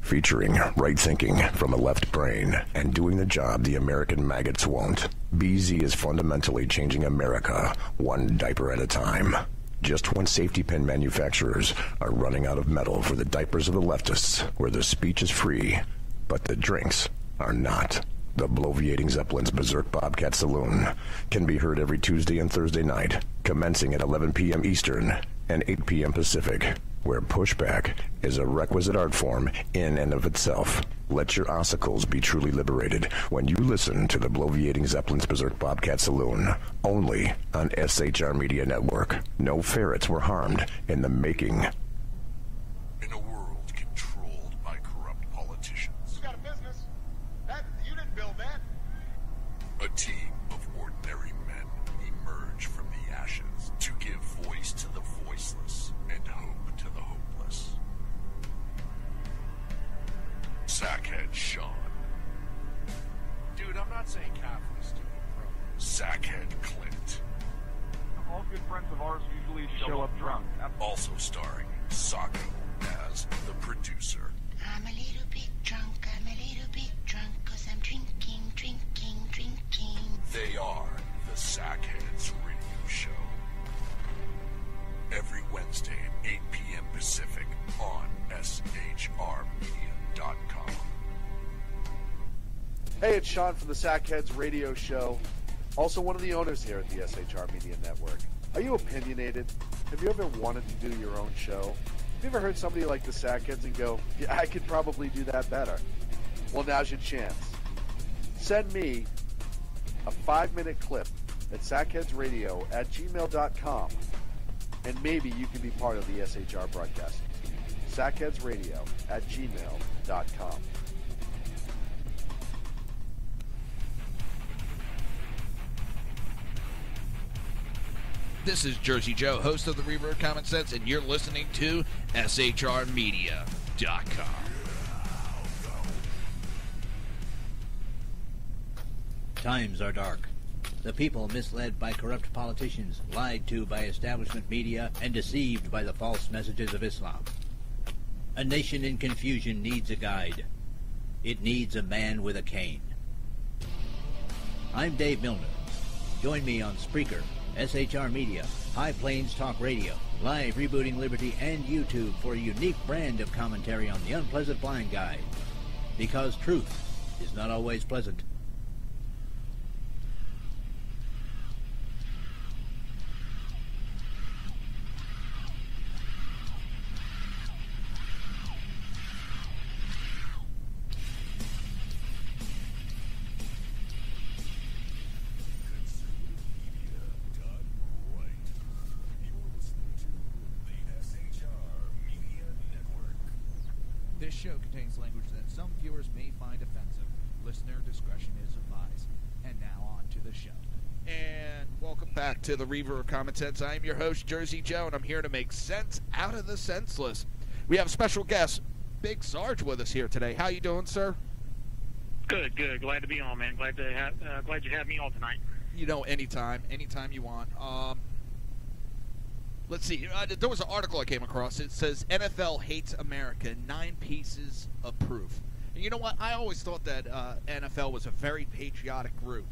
Featuring right thinking from a left brain and doing the job the American maggots won't. BZ is fundamentally changing America, one diaper at a time. Just when safety pin manufacturers are running out of metal for the diapers of the leftists, where the speech is free, but the drinks are not. The Bloviating Zeppelin's Berserk Bobcat Saloon can be heard every Tuesday and Thursday night, commencing at 11 p.m. Eastern and 8 p.m. Pacific, where pushback is a requisite art form in and of itself. Let your ossicles be truly liberated when you listen to the Bloviating Zeppelin's Berserk Bobcat Saloon, only on SHR Media Network. No ferrets were harmed in the making. In a world controlled by corrupt politicians. You got a business. You didn't build that. A team of ordinary men emerge from the ashes to give voice to the voiceless and hope to the hopeless. Sackhead Sean. Dude, I'm not saying Catholic, stupid bro. Sackhead Clint. All good friends of ours usually show up drunk. Also starring Sacco as the producer. I'm a little bit drunk, 'cause I'm drinking. Wednesday at 8 p.m. Pacific on shrmedia.com. Hey, it's Sean from the Sackheads Radio Show, also one of the owners here at the SHR Media Network. Are you opinionated? Have you ever wanted to do your own show? Have you ever heard somebody like the Sackheads and go, yeah, I could probably do that better? Well, now's your chance. Send me a 5-minute clip at sackheadsradio@gmail.com, and maybe you can be part of the SHR broadcasting team. sackheadsradio@gmail.com. This is Jersey Joe, host of the Reaver of Common Sense, and you're listening to shrmedia.com. Times are dark. The people misled by corrupt politicians, lied to by establishment media, and deceived by the false messages of Islam. A nation in confusion needs a guide. It needs a man with a cane. I'm Dave Milner. Join me on Spreaker, SHR Media, High Plains Talk Radio, Live Rebooting Liberty, and YouTube for a unique brand of commentary on the unpleasant blind guide. Because truth is not always pleasant. This show contains language that some viewers may find offensive. Listener discretion is advised. And now on to the show. And welcome back to the Reaver of Common Sense. I am your host, Jersey Joe, and I'm here to make sense out of the senseless. We have a special guest, Big Sarge, with us here today. How you doing, sir? Good, good. Glad to be on, man. Glad you have me on tonight. You know, anytime you want. Let's see. There was an article I came across. It says NFL hates America. 9 pieces of proof. And you know what? I always thought that NFL was a very patriotic group.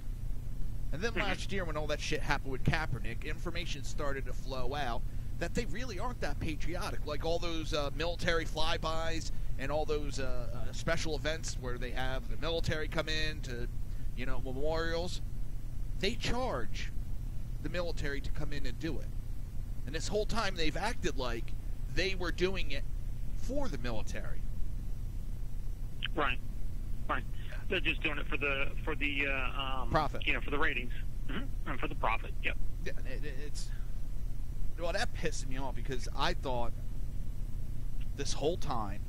And then last year, when all that shit happened with Kaepernick, information started to flow out that they really aren't that patriotic. Like all those military flybys and all those special events where they have the military come in to, memorials. They charge the military to come in and do it. And this whole time they've acted like they were doing it for the military. Right. They're just doing it for the profit. For the ratings, and for the profit. Yep. Yeah, that pissed me off because I thought this whole time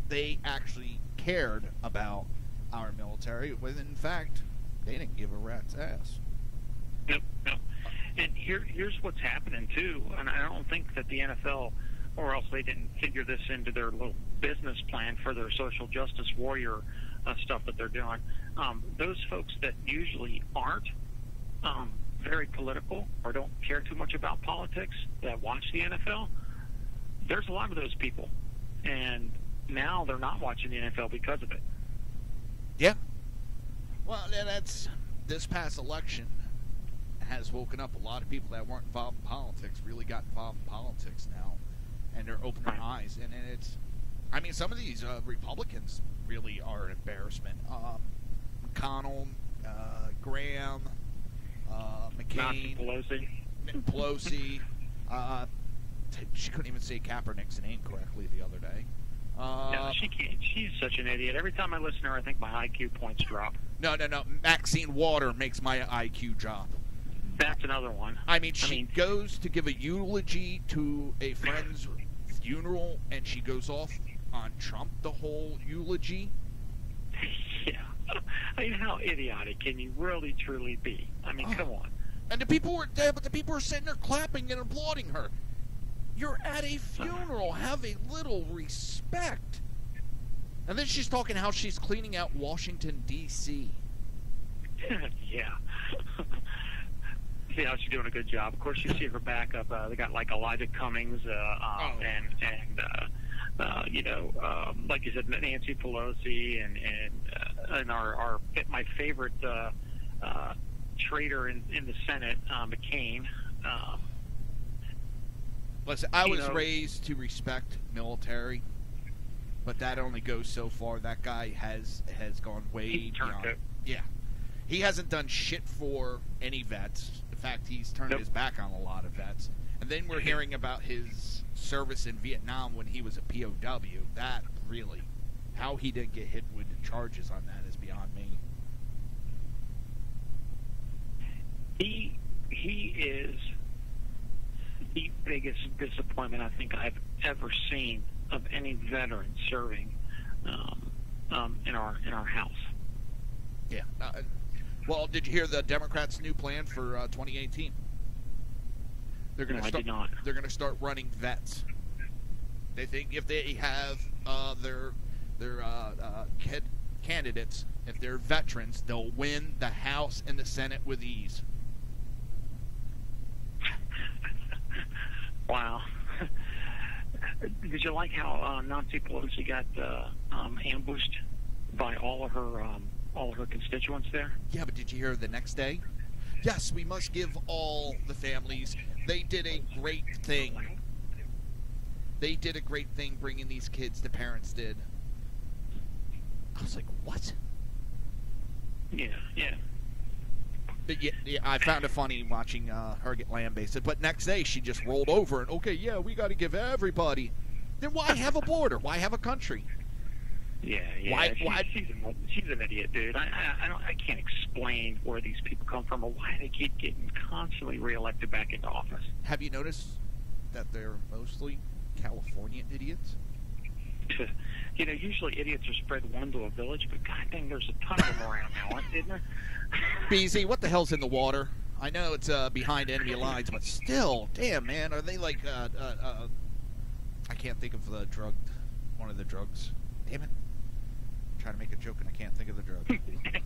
they actually cared about our military, when in fact they didn't give a rat's ass. Yep. And here's what's happening too, and I don't think that the NFL, or else they didn't figure this into their little business plan for their social justice warrior stuff that they're doing. Those folks that usually aren't very political or don't care too much about politics that watch the NFL, there's a lot of those people, and now they're not watching the NFL because of it. Yeah. Well, that's this past election has woken up a lot of people that weren't involved in politics, really got involved in politics now, and they're opening their eyes. And it's, some of these Republicans really are an embarrassment. McConnell, Graham, McCain, Pelosi. She couldn't even say Kaepernick's name correctly the other day. No, she can't. She's such an idiot. Every time I listen to her, I think my IQ points drop. No. Maxine Water makes my IQ drop. That's another one. She goes to give a eulogy to a friend's funeral, and she goes off on Trump the whole eulogy. Yeah. How idiotic can you really, truly be? Come on. And the people were there, but the people were sitting there clapping and applauding her. You're at a funeral. Have a little respect. And then she's talking how she's cleaning out Washington, D.C. Yeah. See how she's doing a good job. Of course, you see her backup. They got like Elijah Cummings and like you said, Nancy Pelosi and my favorite traitor in the Senate, McCain. Listen, I was raised to respect military, but that only goes so far. That guy has gone way beyond. Yeah. He hasn't done shit for any vets. In fact, he's turned his back on a lot of vets. And then we're hearing about his service in Vietnam when he was a POW. That really, how he didn't get hit with the charges on that is beyond me. He is the biggest disappointment I think I've ever seen of any veteran serving in our house. Yeah. Well, did you hear the Democrats' new plan for 2018? They're going to I did not. They're going to start running vets. They think if they have their candidates, if they're veterans, they'll win the House and the Senate with ease. Wow. Did you like how Nancy Pelosi got ambushed by all of her constituents there? Yeah, but did you hear the next day? Yes, we must give all the families. They did a great thing. They did a great thing bringing these kids. The parents did. I was like, what? Yeah. But yeah, I found it funny watching her get lambasted. But next day, she just rolled over and, okay, yeah, we got to give everybody. Then why have a border? Why have a country? Yeah. She's an idiot, dude. I can't explain where these people come from or why they keep getting constantly reelected back into office. Have you noticed that they're mostly California idiots? Usually idiots are spread one to a village, but god dang, there's a ton of them around now, isn't there? BZ, what the hell's in the water? I know it's behind enemy lines, but still, damn, man, are they like, I can't think of the drug, one of the drugs. Damn it. I'm trying to make a joke and I can't think of the drug.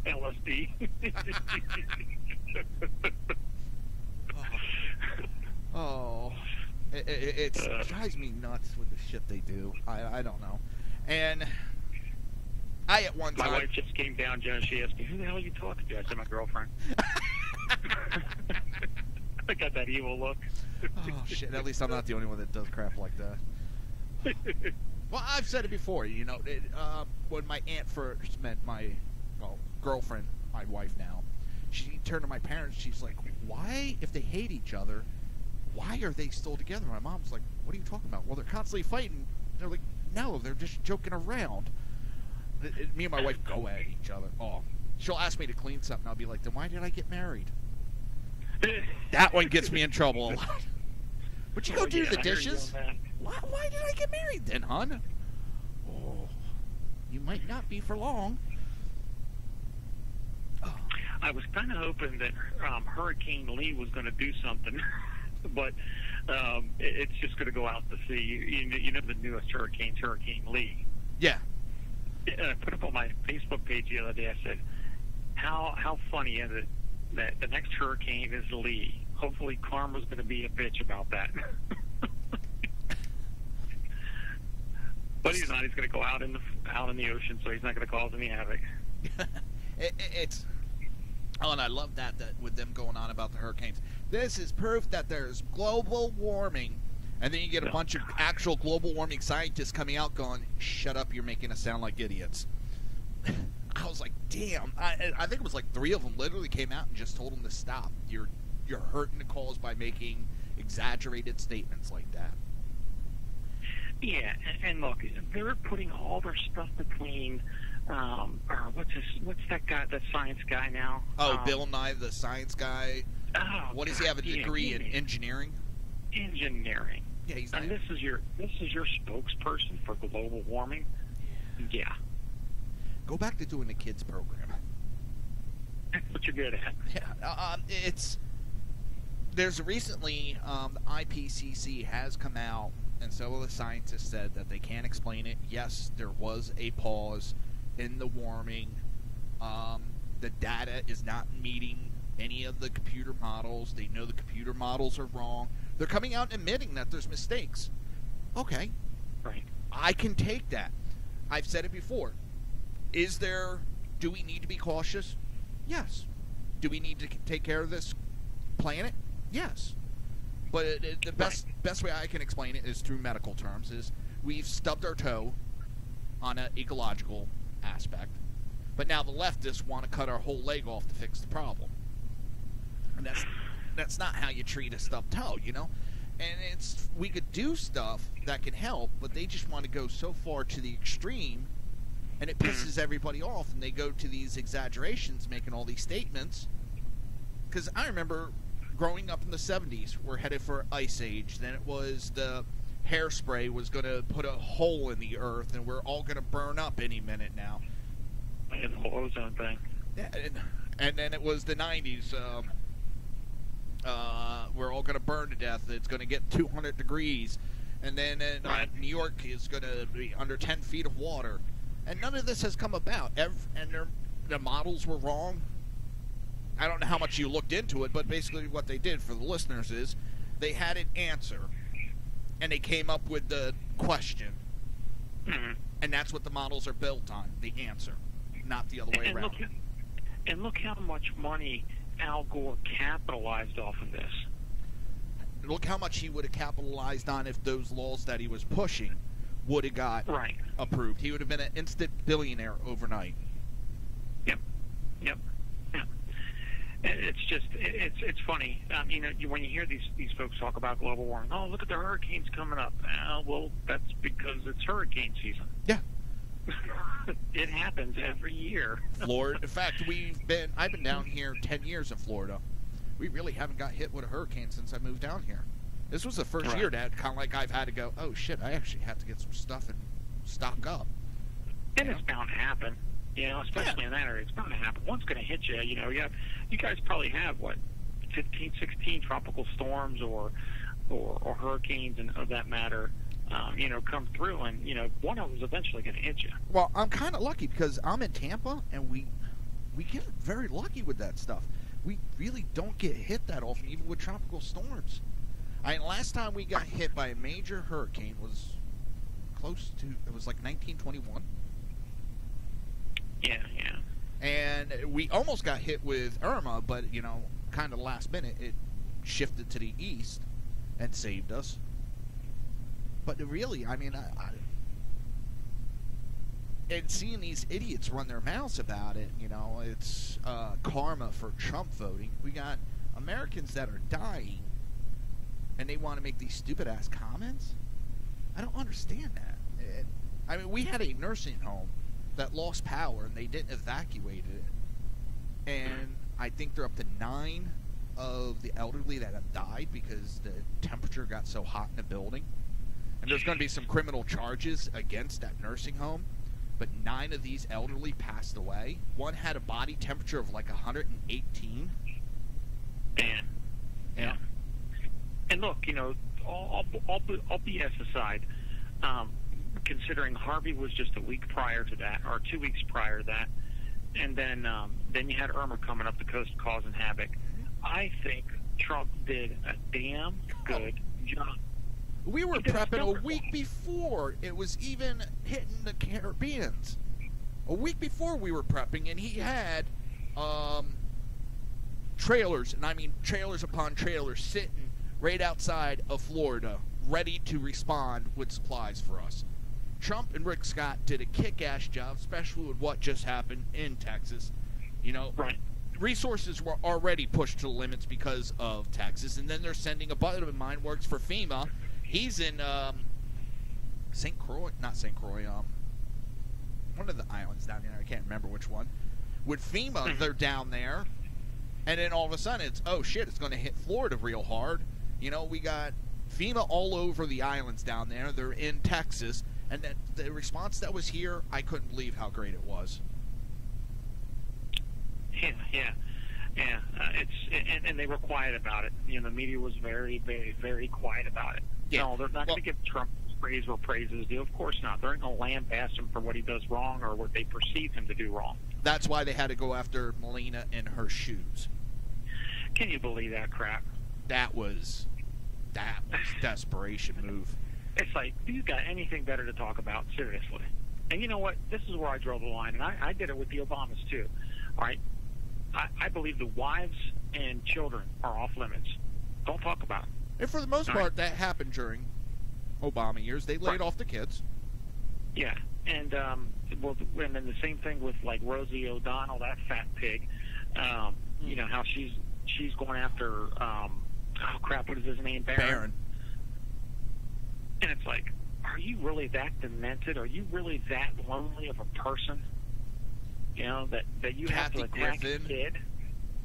LSD. It drives me nuts with the shit they do. I don't know. And I at one time... My wife just came down, Joe, she asked me, who the hell are you talking to? I said, my girlfriend. I got that evil look. Oh, shit. At least I'm not the only one that does crap like that. Well, I've said it before, when my aunt first met my, girlfriend, my wife now, she turned to my parents, she's like, why, if they hate each other, why are they still together? My mom's like, what are you talking about? Well, they're constantly fighting. They're like, no, they're just joking around. Me and my wife go at each other. Oh, she'll ask me to clean something. I'll be like, then why did I get married? That one gets me in trouble a lot. Would you go do the dishes? Why did I get married then, hon? Oh, you might not be for long. Oh. I was kind of hoping that Hurricane Lee was going to do something, but it's just going to go out to sea. You know the newest hurricane's Hurricane Lee. Yeah. I put up on my Facebook page the other day, I said, how funny is it that the next hurricane is Lee? Hopefully karma's going to be a bitch about that. But he's not. He's going to go out in the ocean, so he's not going to cause any havoc. And I love that with them going on about the hurricanes. This is proof that there's global warming. And then you get a bunch of actual global warming scientists coming out going, shut up, you're making us sound like idiots. I was like, damn. I think it was like 3 of them literally came out and just told them to stop. You're hurting the cause by making exaggerated statements like that. Yeah, and look, they're putting all their stuff between, what's that guy, that science guy now? Oh, Bill Nye, the science guy. Oh, what does he have, a degree in engineering? Engineering. Yeah, he's and this is your spokesperson for global warming? Yeah. Go back to doing the kids program. That's what you're good at. Yeah, there's recently, the IPCC has come out, and some of the scientists said that they can't explain it. Yes, there was a pause in the warming. The data is not meeting any of the computer models. They know the computer models are wrong. They're coming out and admitting that there's mistakes. Okay. Right. I can take that. I've said it before. Do we need to be cautious? Yes. Do we need to take care of this planet? Yes. But the best way I can explain it is through medical terms. Is we've stubbed our toe on an ecological aspect, but now the leftists want to cut our whole leg off to fix the problem, and that's not how you treat a stubbed toe, you know. And we could do stuff that can help, but they just want to go so far to the extreme, and it pisses everybody off, and they go to these exaggerations, making all these statements. Because I remember growing up in the 70s, we're headed for Ice Age. Then it was the hairspray was going to put a hole in the earth, and we're all going to burn up any minute now. And the whole ozone thing. Yeah, and then it was the 90s. We're all going to burn to death. It's going to get 200 degrees. And then New York is going to be under 10 feet of water. And none of this has come about. And the models were wrong. I don't know how much you looked into it, but basically what they did for the listeners is they had an answer, and they came up with the question. And that's what the models are built on, the answer, not the other way around. Look how much money Al Gore capitalized off of this. Look how much he would have capitalized on if those laws that he was pushing would have got approved. He would have been an instant billionaire overnight. Yep. It's just, it's funny. You know, when you hear these folks talk about global warming, oh, look at the hurricanes coming up. Well, that's because it's hurricane season. Yeah. It happens every year. Florida. In fact, I've been down here 10 years in Florida. We really haven't got hit with a hurricane since I moved down here. This was the first year that kind of like I've had to go, oh shit, I actually have to get some stuff and stock up. And it's bound to happen. You know, especially in that area, it's bound to happen. One's going to hit you. You know, you guys probably have 15, 16 tropical storms or hurricanes, and of that matter, you know, come through, and you know, one of them's eventually going to hit you. Well, I'm kind of lucky because I'm in Tampa, and we get very lucky with that stuff. We really don't get hit that often, even with tropical storms. Last time we got hit by a major hurricane was it was like 1921. Yeah. And we almost got hit with Irma, but, you know, kind of last minute, it shifted to the east and saved us. But really, I mean, and seeing these idiots run their mouths about it, you know, it's karma for Trump voting. We got Americans that are dying, and they want to make these stupid-ass comments? I don't understand that. I mean, we had a nursing home that lost power, and they didn't evacuate it. And I think they're up to 9 of the elderly that have died because the temperature got so hot in the building. And there's going to be some criminal charges against that nursing home. But 9 of these elderly passed away. One had a body temperature of like 118. Yeah. And look, you know, all BS aside, considering Harvey was just a week prior to that, or 2 weeks prior to that, and then you had Irma coming up the coast causing havoc. I think Trump did a damn good job. We were prepping a week before it was even hitting the Caribbeans. A week before we were prepping, and he had trailers, and I mean trailers upon trailers, sitting right outside of Florida, ready to respond with supplies for us. Trump and Rick Scott did a kick-ass job, especially with what just happened in Texas. You know, resources were already pushed to the limits because of Texas, and then they're sending a buddy of mine works for FEMA. He's in St. Croix, not St. Croix, one of the islands down there. I can't remember which one. With FEMA, they're down there, and then all of a sudden it's, oh shit, it's going to hit Florida real hard. You know, we got FEMA all over the islands down there. They're in Texas, and then the response that was here, I couldn't believe how great it was. Yeah. And they were quiet about it. You know, the media was very, very, very quiet about it. Yeah. No, they're not going to give Trump praise where praise is due. Of course not. They're going to lambaste him for what he does wrong or what they perceive him to do wrong. That's why they had to go after Melania in her shoes. Can you believe that crap? That was desperation move. It's like, do you got anything better to talk about? Seriously. And you know what? This is where I draw the line, and I did it with the Obamas too. All right? I believe the wives and children are off limits. Don't talk about them. And for the most part, that happened during Obama years. They laid off the kids. Yeah, and and then the same thing with like Rosie O'Donnell, that fat pig. You know how she's going after oh crap, what is his name? Barron. And it's like, are you really that demented? Are you really that lonely of a person? You know that you have to attack a kid.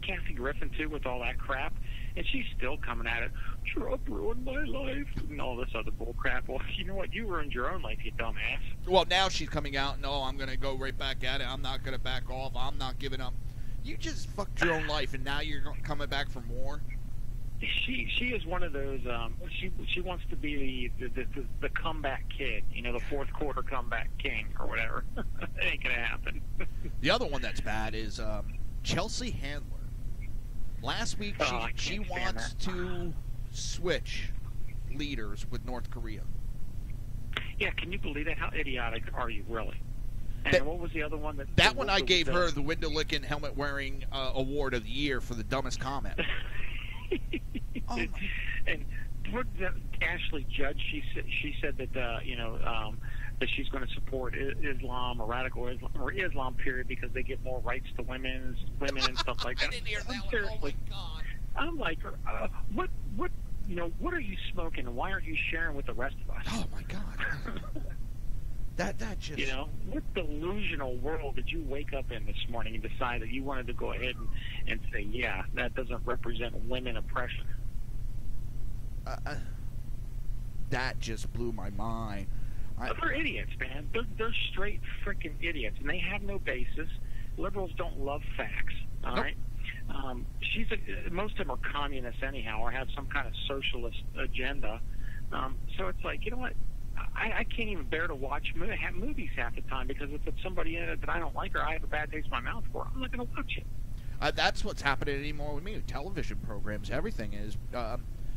Kathy Griffin too, with all that crap, and she's still coming at it. Trump ruined my life and all this other bull crap. Well, you know what? You ruined your own life, you dumbass. Well, now she's coming out. No, I'm going to go right back at it. I'm not going to back off. I'm not giving up. You just fucked your own life, and now you're coming back for more. She is one of those. She wants to be the comeback kid. You know, the fourth quarter comeback king or whatever. It ain't gonna happen. The other one that's bad is Chelsea Handler. Last week she wants to switch leaders with North Korea. Yeah, can you believe that? How idiotic are you, really? And what was the other one? That one I gave her the window-licking, helmet-wearing award of the year for the dumbest comment. And Ashley Judd, she said that that she's going to support Islam or radical Islam or Islam period because they give more rights to women and stuff like that. I didn't hear that one. Oh my God! I'm like, what are you smoking and why aren't you sharing with the rest of us? Oh my God! that just what delusional world did you wake up in this morning and decide that you wanted to go ahead and say, yeah, that doesn't represent women oppression? That just blew my mind. They're idiots, man. They're straight freaking idiots, and they have no basis. Liberals don't love facts. All right. Most of them are communists anyhow, or have some kind of socialist agenda. So it's like, you know what? I can't even bear to watch movies half the time because if it's somebody in it that I don't like or I have a bad taste in my mouth for, I'm not going to watch it. That's what's happening anymore with me. Television programs, everything is.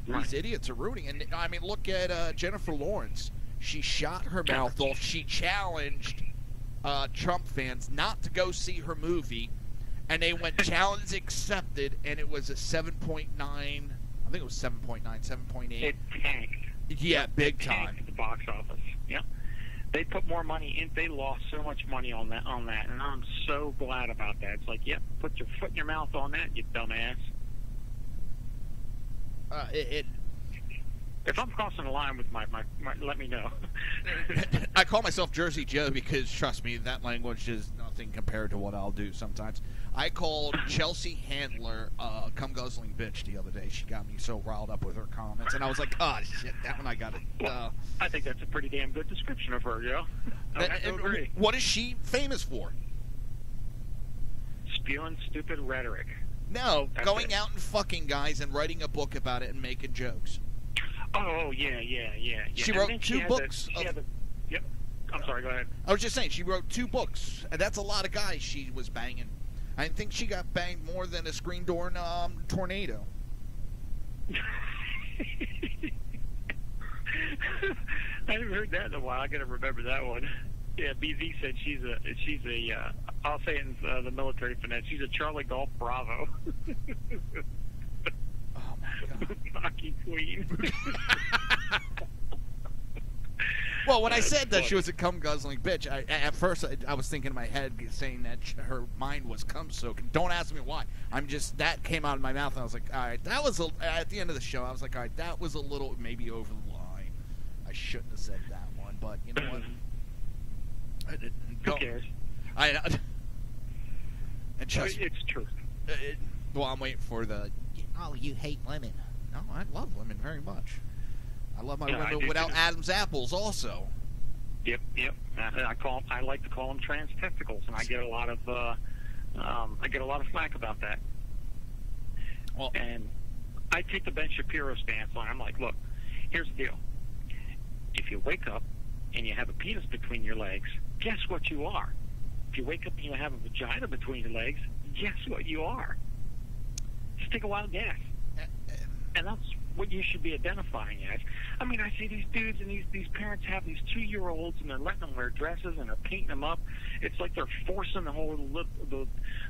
These idiots are rooting. And I mean, look at Jennifer Lawrence. She shot her mouth off. She challenged Trump fans not to go see her movie, and they went challenge accepted, and it was a 7.9. I think it was 7.9, 7.8. It tanked. Yeah, big time. At the box office. Yeah, they put more money in. They lost so much money on that, and I'm so glad about that. It's like, yep, put your foot in your mouth on that, you dumbass. If I'm crossing the line with my let me know. I call myself Jersey Joe because, trust me, that language is nothing compared to what I'll do sometimes. I called Chelsea Handler a cum-guzzling bitch the other day. She got me so riled up with her comments, and I was like, oh, shit, that one I got it. Well, I think that's a pretty damn good description of her, Joe. I have to agree. What is she famous for? Spewing stupid rhetoric. No, going out and fucking guys and writing a book about it and making jokes. Oh, yeah. She wrote two books. Yep. I'm sorry, go ahead. I was just saying, she wrote 2 books, and that's a lot of guys she was banging. I think she got banged more than a screen door in a tornado. I haven't heard that in a while. I got to remember that one. Yeah, BZ said she's a I'll say it in the military finesse, she's a Charlie Golf Bravo. Oh, my God. Hockey queen. Well, when I said that she was a cum-guzzling bitch, at first I was thinking in my head saying that her mind was cum-soaking. Don't ask me why. That came out of my mouth, and I was like, all right, that was, at the end of the show, I was like, all right, that was a little maybe over the line. I shouldn't have said that one, but you know what? I didn't. Who cares? And just, it's true. Well, I'm waiting for you hate women. No, I love women very much. I love my women without Adam's apples also. Yep. I like to call them trans testicles, and I get a lot of flack about that. Well, and I take the Ben Shapiro stance on it. I'm like, look, here's the deal. If you wake up and you have a penis between your legs, guess what you are? If you wake up and you have a vagina between your legs, guess what you are? Just take a wild guess. And that's what you should be identifying as. I mean, I see these dudes and these parents have these 2-year-olds and they're letting them wear dresses and they're painting them up. It's like they're forcing the whole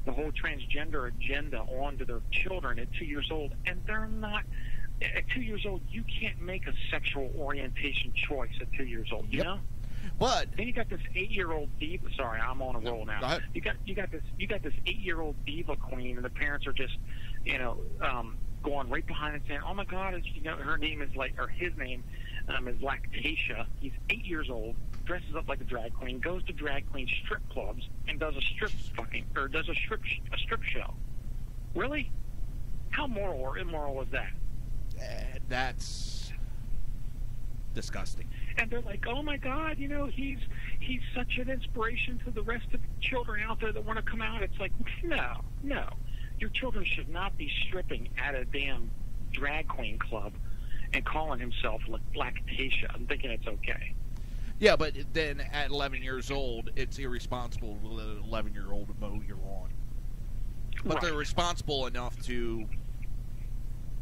transgender agenda onto their children at 2 years old, and they're not At 2 years old, you can't make a sexual orientation choice at 2 years old. You know. But then you got this 8-year-old diva. Sorry, I'm on a roll now. You got this 8-year-old diva queen, and the parents are just, going right behind and saying, "Oh my God, her name is his name is Lactatia. He's 8 years old, dresses up like a drag queen, goes to drag queen strip clubs, and does a strip show. Really? How moral or immoral is that? That's disgusting." And they're like, "Oh my God, he's such an inspiration to the rest of the children out there that want to come out." It's like, no. Your children should not be stripping at a damn drag queen club and calling himself Lactatia. I'm thinking it's okay. Yeah, but then at 11 years old, it's irresponsible to let an 11-year-old to mow your lawn. But they're responsible enough to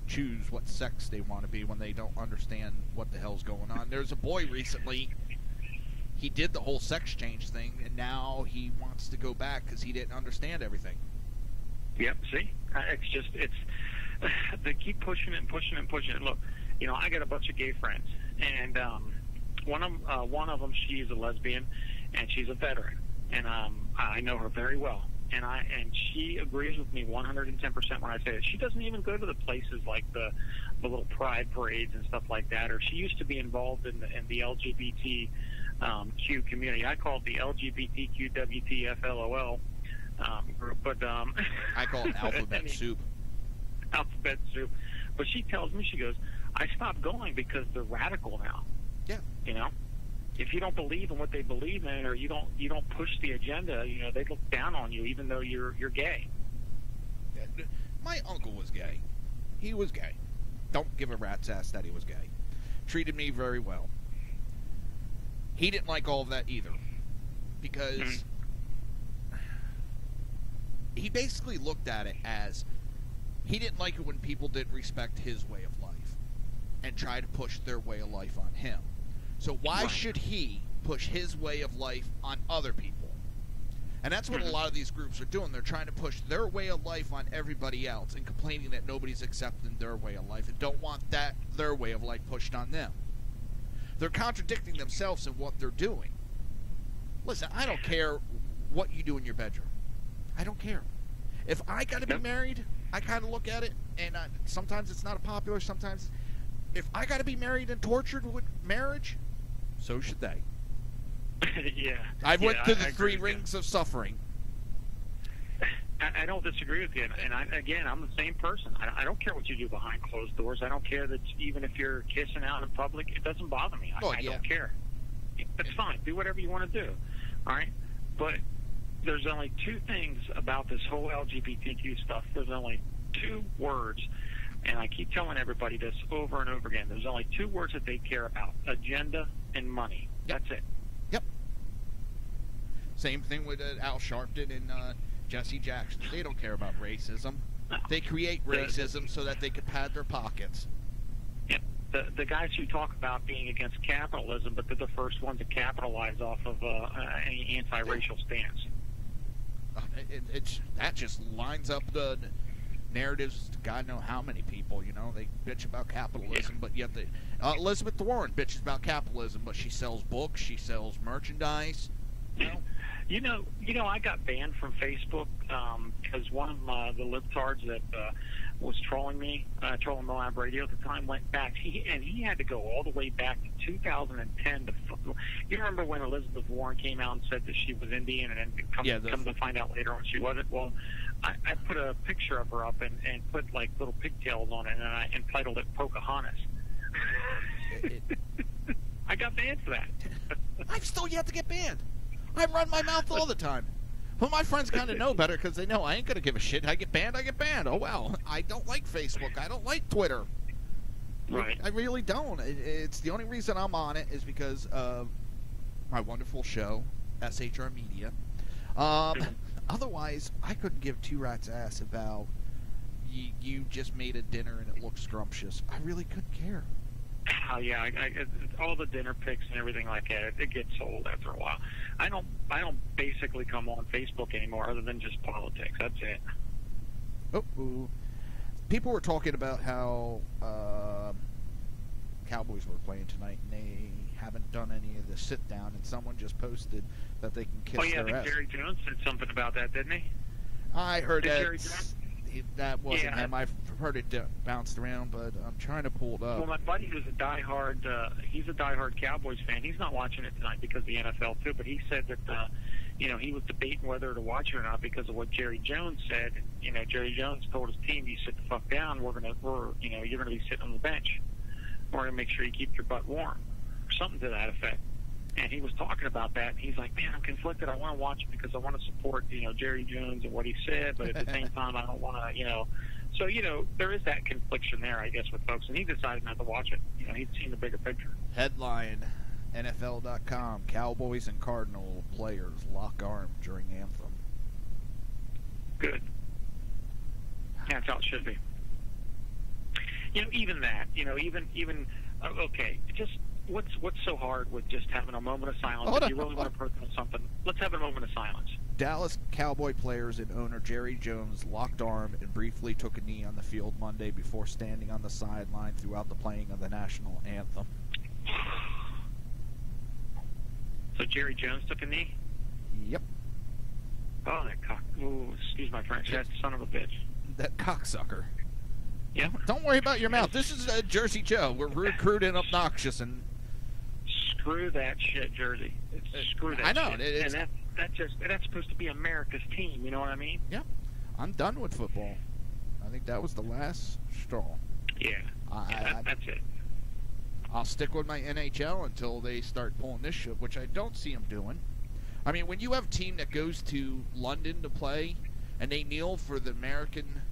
choose what sex they want to be when they don't understand what the hell's going on. There's a boy recently, he did the whole sex change thing, and now he wants to go back because he didn't understand everything. Yep, see? They keep pushing it and pushing it and pushing it. Look, I got a bunch of gay friends, and one of them, she's a lesbian, and she's a veteran, and I know her very well. And she agrees with me 110% when I say it. She doesn't even go to the places like the little pride parades and stuff like that. Or she used to be involved in the LGBTQ community. I call it the LGBTQWTFLOL group, but I call it alphabet soup. Alphabet soup. But she tells me, she goes, "I stopped going because they're radical now." Yeah. If you don't believe in what they believe in, or you don't push the agenda, they look down on you, even though you're gay. My uncle was gay. He was gay. Don't give a rat's ass that he was gay. Treated me very well. He didn't like all of that either, because he basically looked at it as he didn't like it when people didn't respect his way of life and try to push their way of life on him. So why should he push his way of life on other people? And that's what a lot of these groups are doing. They're trying to push their way of life on everybody else and complaining that nobody's accepting their way of life and don't want their way of life pushed on them. They're contradicting themselves in what they're doing. Listen, I don't care what you do in your bedroom. I don't care. If I got to be married, I kind of look at it, and sometimes it's not popular, sometimes... If I got to be married and tortured with marriage, so should they. Yeah. I went through the 3 rings of suffering. I don't disagree with you. And I'm the same person. I don't care what you do behind closed doors. I don't care that even if you're kissing out in public, it doesn't bother me. I don't care. That's fine. Do whatever you want to do. All right? But there's only 2 things about this whole LGBTQ stuff. There's only 2 words. And I keep telling everybody this over and over again. There's only 2 words that they care about: agenda and money. That's it. Yep. Same thing with Al Sharpton and Jesse Jackson. They don't care about racism. They create racism so that they can pad their pockets. Yep. The guys who talk about being against capitalism, but they're the first ones to capitalize off of any anti-racial stance. That just lines up the narratives to God know how many people, they bitch about capitalism, but yet Elizabeth Warren bitches about capitalism, but she sells books, she sells merchandise. I got banned from Facebook because one of the libtards that was trolling me, trolling Moab Radio at the time, went back. He had to go all the way back to 2010. You remember when Elizabeth Warren came out and said that she was Indian, and then come to find out later on she wasn't? Well, I put a picture of her up and put like little pigtails on it, and I entitled it Pocahontas. I got banned for that. I've still yet to get banned. I run my mouth all the time. Well, my friends kind of know better because they know I ain't going to give a shit. I get banned, I get banned. Oh, well. I don't like Facebook. I don't like Twitter. Right. I really don't. It's the only reason I'm on it is because of my wonderful show, SHR Media. Otherwise, I couldn't give 2 rats' ass about you just made a dinner and it looks scrumptious. I really couldn't care. Oh yeah, all the dinner pics and everything like that, it gets old after a while. I don't basically come on Facebook anymore other than just politics. That's it. Oh, people were talking about how Cowboys were playing tonight, and they haven't done any of the sit-down, and someone just posted that they can kiss their ass. Jerry Jones said something about that, didn't he? I heard that. That wasn't Yeah. him. I've heard it bounced around, but I'm trying to pull it up. Well, my buddy was he's a diehard Cowboys fan. He's not watching it tonight because of the NFL too, but he said that, he was debating whether to watch it or not because of what Jerry Jones said. Jerry Jones told his team, "You sit the fuck down. You're gonna be sitting on the bench. We're gonna make sure you keep your butt warm," or something to that effect. And he was talking about that, and he's like, "Man, I'm conflicted. I want to watch it because I want to support, Jerry Jones and what he said, but at the same time, I don't want to, So, there is that confliction there, I guess, with folks. And he decided not to watch it. He'd seen the bigger picture. Headline, NFL.com, Cowboys and Cardinal players lock arm during anthem. Good. That's how it should be. Even that, okay, just what's so hard with just having a moment of silence? If you really want to protest something, let's have a moment of silence. Dallas Cowboy players and owner Jerry Jones locked arm and briefly took a knee on the field Monday before standing on the sideline throughout the playing of the national anthem. So Jerry Jones took a knee? Yep. Oh, that cock. Ooh, excuse my French. That son of a bitch. That cocksucker. Yep. Don't worry about your mouth. This is Jersey Joe. We're rude, crude, and obnoxious, and screw that shit, Jersey. Screw that. I know. Shit. And that's supposed to be America's team. You know what I mean? Yeah. I'm done with football. I think that was the last straw. Yeah. That's it. I'll stick with my NHL until they start pulling this shit, which I don't see them doing. I mean, when you have a team that goes to London to play and they kneel for the American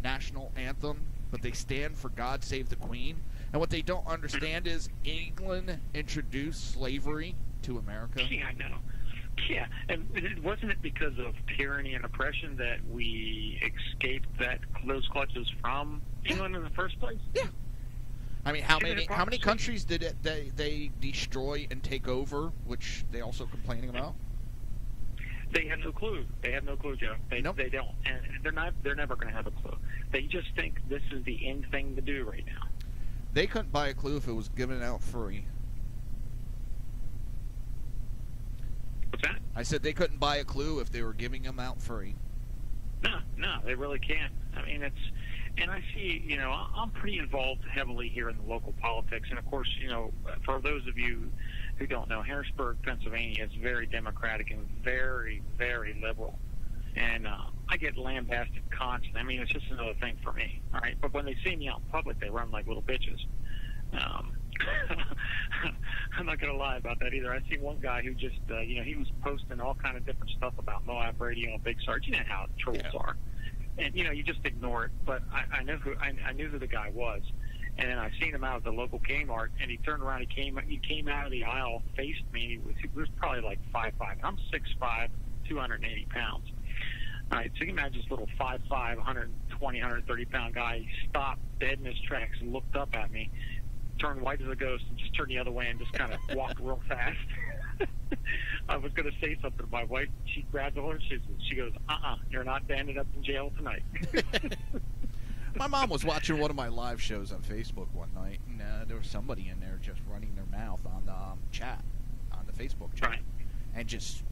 national anthem, but they stand for God Save the Queen, and what they don't understand is England introduced slavery to America. Yeah, I know. Yeah, and wasn't it because of tyranny and oppression that we escaped those clutches from England in the first place? Yeah. I mean, how many countries did they destroy and take over, which they also complaining about? They have no clue. They have no clue, Joe. They don't, and they're never going to have a clue. They just think this is the end thing to do right now. They couldn't buy a clue if it was given out free. What's that? I said they couldn't buy a clue if they were giving them out free. No, they really can't. I mean, and I see, I'm pretty involved heavily here in the local politics, and of course, for those of you who don't know, Harrisburg, Pennsylvania is very Democratic and very, very liberal. And I get lambasted constantly. I mean, it's just another thing for me, all right? But when they see me out in public, they run like little bitches. I'm not going to lie about that either. I see one guy who just, he was posting all kind of different stuff about Moab Radio and Big Sarge. You know how trolls are. And, you just ignore it. But I knew who the guy was. And then I seen him out at the local Kmart, and he turned around. He came out of the aisle, faced me. He was probably like 5'5". I'm 6'5", 280 pounds. All right, so you can imagine this little 5'5", 120, 130-pound guy. He stopped dead in his tracks and looked up at me, turned white as a ghost, and just turned the other way and just kind of walked real fast. I was going to say something to my wife. She grabbed the horse. She goes, you're not ended up in jail tonight. My mom was watching one of my live shows on Facebook one night, and there was somebody in there just running their mouth on the chat, on the Facebook chat, right. And just,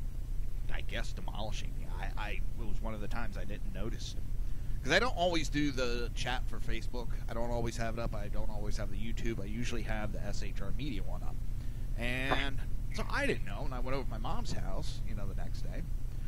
I guess, demolishing me. It was one of the times I didn't notice. Because I don't always do the chat for Facebook. I don't always have it up. I don't always have the YouTube. I usually have the SHR Media one up. And so I didn't know, and I went over to my mom's house, the next day.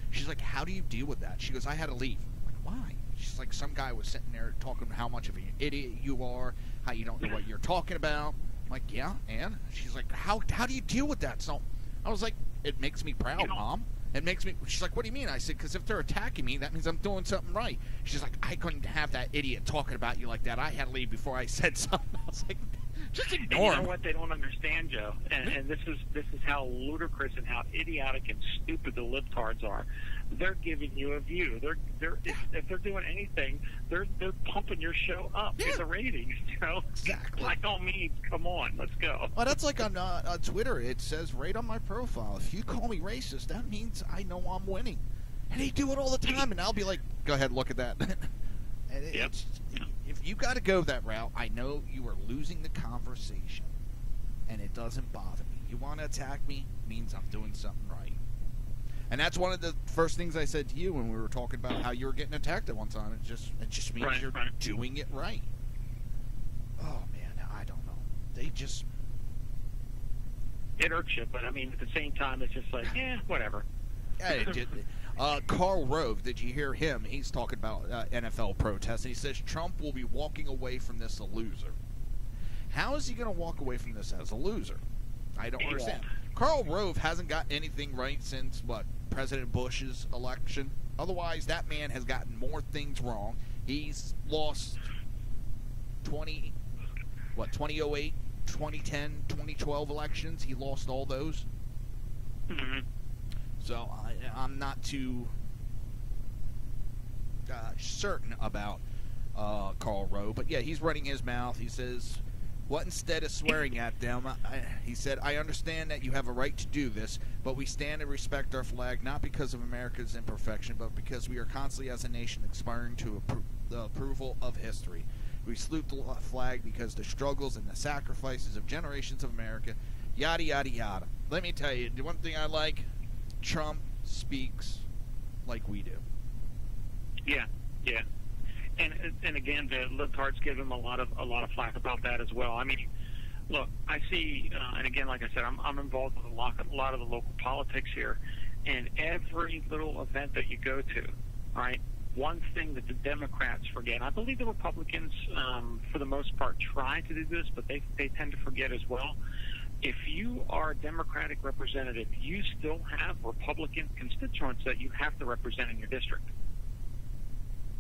She's like, how do you deal with that? She goes, I had to leave. I'm like, why? She's like, some guy was sitting there talking how much of an idiot you are, how you don't know what you're talking about. I'm like, yeah, and? She's like, how do you deal with that? So I was like, it makes me proud, Mom. It makes me... She's like, what do you mean? I said, because if they're attacking me, that means I'm doing something right. She's like, I couldn't have that idiot talking about you like that. I had to leave before I said something. I was like, just ignore him. You know what they don't understand, Joe? And this is how ludicrous and how idiotic and stupid the libtards are. They're giving you a view. If they're doing anything, they're pumping your show up in the ratings. Exactly. By all means, come on, let's go. Well, that's like on Twitter. It says right on my profile, if you call me racist, that means I know I'm winning. And they do it all the time, and I'll be like, go ahead, look at that. And if you got to go that route, I know you are losing the conversation, and it doesn't bother me. You want to attack me, means I'm doing something right. And that's one of the first things I said to you when we were talking about how you were getting attacked at one time. It just means you're doing it right. Oh, man, I don't know. They just... It irks you, but, I mean, at the same time, it's just like, whatever. Yeah, it did. Karl Rove, did you hear him? He's talking about NFL protests, and he says Trump will be walking away from this a loser. How is he going to walk away from this as a loser? I don't understand. Karl Rove hasn't got anything right since, President Bush's election. Otherwise, that man has gotten more things wrong. He's lost 2008, 2010, 2012 elections. He lost all those. Mm-hmm. So I'm not too certain about Karl Rove. But, yeah, he's running his mouth. He says, what instead of swearing at them, he said, I understand that you have a right to do this, but we stand and respect our flag, not because of America's imperfection, but because we are constantly, as a nation, aspiring to the approval of history. We salute the flag because the struggles and the sacrifices of generations of America, yada, yada, yada. Let me tell you, the one thing I like, Trump speaks like we do. Yeah. And again, the libtards give him a lot of flack about that as well. I mean, look, I see, and again, like I said, I'm involved with a lot of the local politics here, and every little event that you go to, right? One thing that the Democrats forget, I believe the Republicans, for the most part, try to do this, but they tend to forget as well. If you are a Democratic representative, you still have Republican constituents that you have to represent in your district.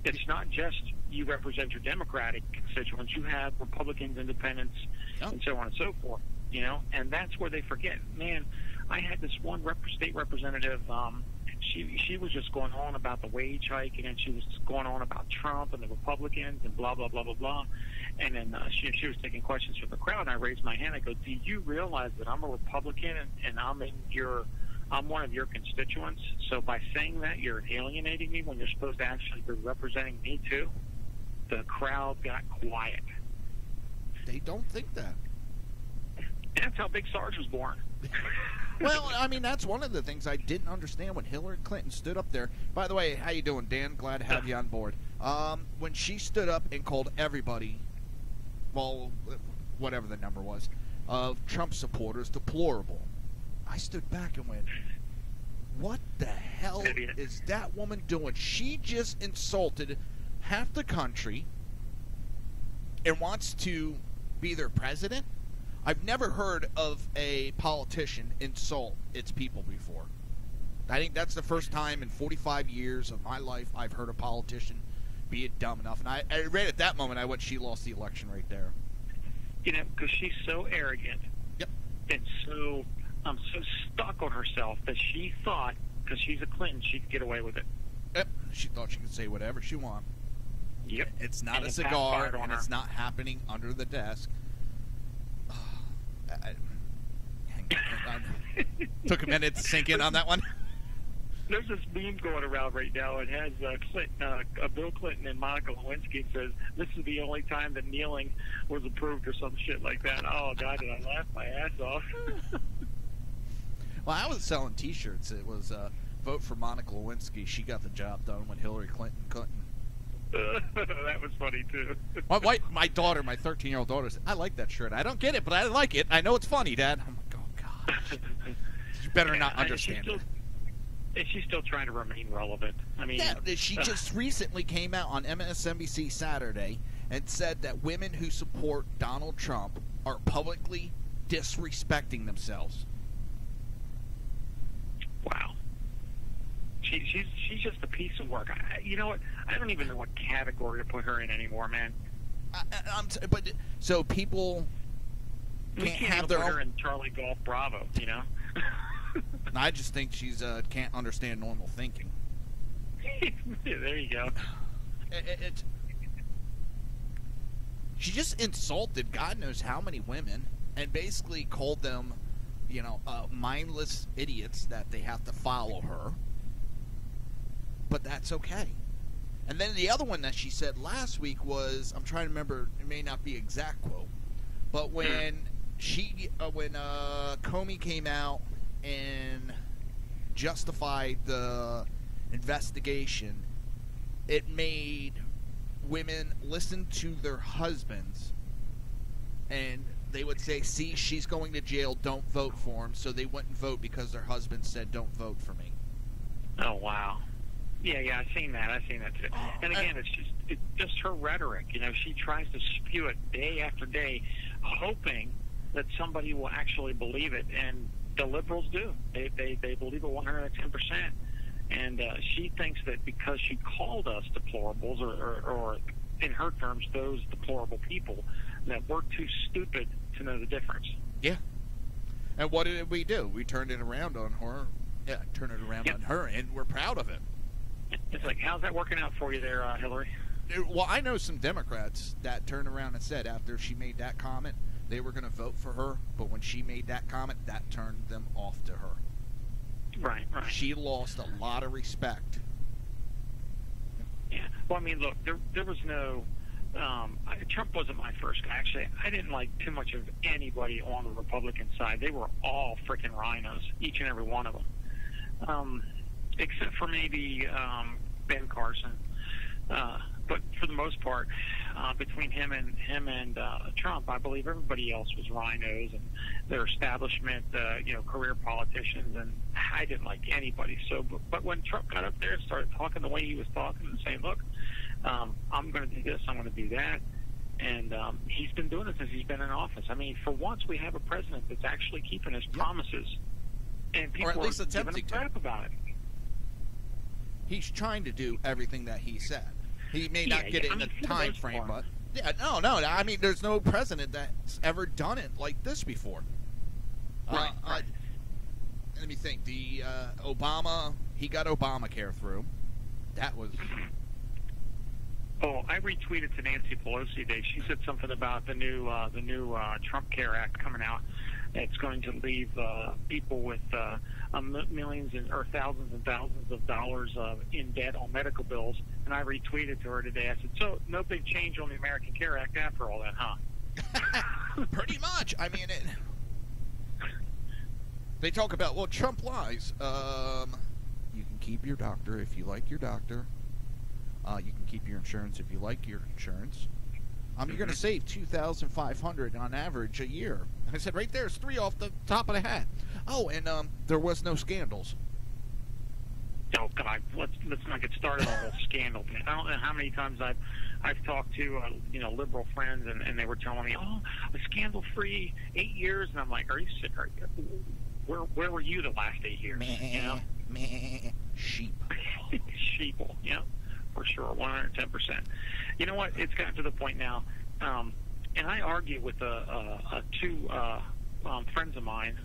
It's not just you represent your Democratic constituents. You have Republicans, independents, and so on and so forth, and that's where they forget. Man, I had this one state representative, she was just going on about the wage hike, and then she was going on about Trump and the Republicans and blah, blah, blah, blah, blah. And then she was taking questions from the crowd, and I raised my hand. I go, do you realize that I'm a Republican and I'm one of your constituents? So by saying that, you're alienating me when you're supposed to actually be representing me too? The crowd got quiet. They don't think that. That's how Big Sarge was born. Well, I mean, that's one of the things I didn't understand when Hillary Clinton stood up there. By the way, how you doing, Dan? Glad to have you on board. When she stood up and called everybody, well, whatever the number was, of Trump supporters deplorable, I stood back and went, what the hell is that woman doing? She just insulted half the country and wants to be their president? I've never heard of a politician insult its people before. I think that's the first time in 45 years of my life I've heard a politician be it dumb enough. And I right at that moment, I went, she lost the election right there. Because she's so arrogant. Yep. And so stuck on herself that she thought, because she's a Clinton, she could get away with it. Yep. She thought she could say whatever she wanted. Yep. It's not a cigar, and it's not happening under the desk. Hang on. Took a minute to sink in on that one. There's this meme going around right now. It has Bill Clinton and Monica Lewinsky. Says this is the only time that kneeling was approved, or some shit like that. Oh God, did I laugh my ass off? Well, I was selling T-shirts. It was vote for Monica Lewinsky. She got the job done when Hillary Clinton couldn't. That was funny too. My daughter, my 13-year-old daughter, said, "I like that shirt. I don't get it, but I like it. I know it's funny, Dad." I'm like, "Oh God, you better not understand it." And she's still trying to remain relevant. I mean, she just recently came out on MSNBC Saturday and said that women who support Donald Trump are publicly disrespecting themselves. Wow. She's just a piece of work. You know what? I don't even know what category to put her in anymore, man. But so people can't have their put own. Her in Charlie Golf Bravo, you know. I just think she's can't understand normal thinking. There you go. She just insulted God knows how many women and basically called them, mindless idiots that they have to follow her. But that's okay. And then the other one that she said last week was, I'm trying to remember, it may not be exact quote, but when Comey came out and justified the investigation, it made women listen to their husbands, and they would say, see, she's going to jail, don't vote for him, so they wouldn't vote because their husband said, don't vote for me. Oh, wow. Yeah, I've seen that too. And again, it's just her rhetoric. You know, she tries to spew it day after day, hoping that somebody will actually believe it, and the liberals do. They believe it 110%. And she thinks that because she called us deplorables, or in her terms, those deplorable people, that we're too stupid to know the difference. Yeah. And what did we do? We turned it around on her. Yeah, turn it around on her, and we're proud of it. It's like, how's that working out for you there, Hillary? Well, I know some Democrats that turned around and said after she made that comment, they were going to vote for her, but when she made that comment, that turned them off to her. Right. She lost a lot of respect. Yeah. Well, I mean, look, there was no... Trump wasn't my first guy. Actually, I didn't like too much of anybody on the Republican side. They were all freaking rhinos, each and every one of them. Except for maybe Ben Carson. But for the most part, between him and Trump, I believe everybody else was rhinos and their establishment, career politicians, and I didn't like anybody. So, but when Trump got up there and started talking the way he was talking and saying, look, I'm going to do this, I'm going to do that, and he's been doing it since he's been in office. I mean, for once we have a president that's actually keeping his promises, and people or at least are giving him crap about it. He's trying to do everything that he said. He may not get it in the time frame, but no. I mean, there's no president that's ever done it like this before. Right. Let me think. The Obama, he got Obamacare through. That was. Oh, I retweeted to Nancy Pelosi today. She said something about the new Trump Care Act coming out. It's going to leave people with millions or thousands and thousands of dollars in debt on medical bills. And I retweeted to her today. I said, so no big change on the American Care Act after all that, huh? Pretty much. I mean, they talk about, well, Trump lies. You can keep your doctor if you like your doctor. You can keep your insurance if you like your insurance. You're going to save $2,500 on average a year. I said, right there, it's 3 off the top of the hat. Oh, and there was no scandals. Oh God, let's not get started on the whole scandal thing. I don't know how many times I've talked to liberal friends, and they were telling me, oh, a scandal-free 8 years, and I'm like, are you sick? Where were you the last 8 years? Sheep. Sheeple, yeah. For sure, 110%. You know what? It's gotten to the point now, and I argue with two friends of mine.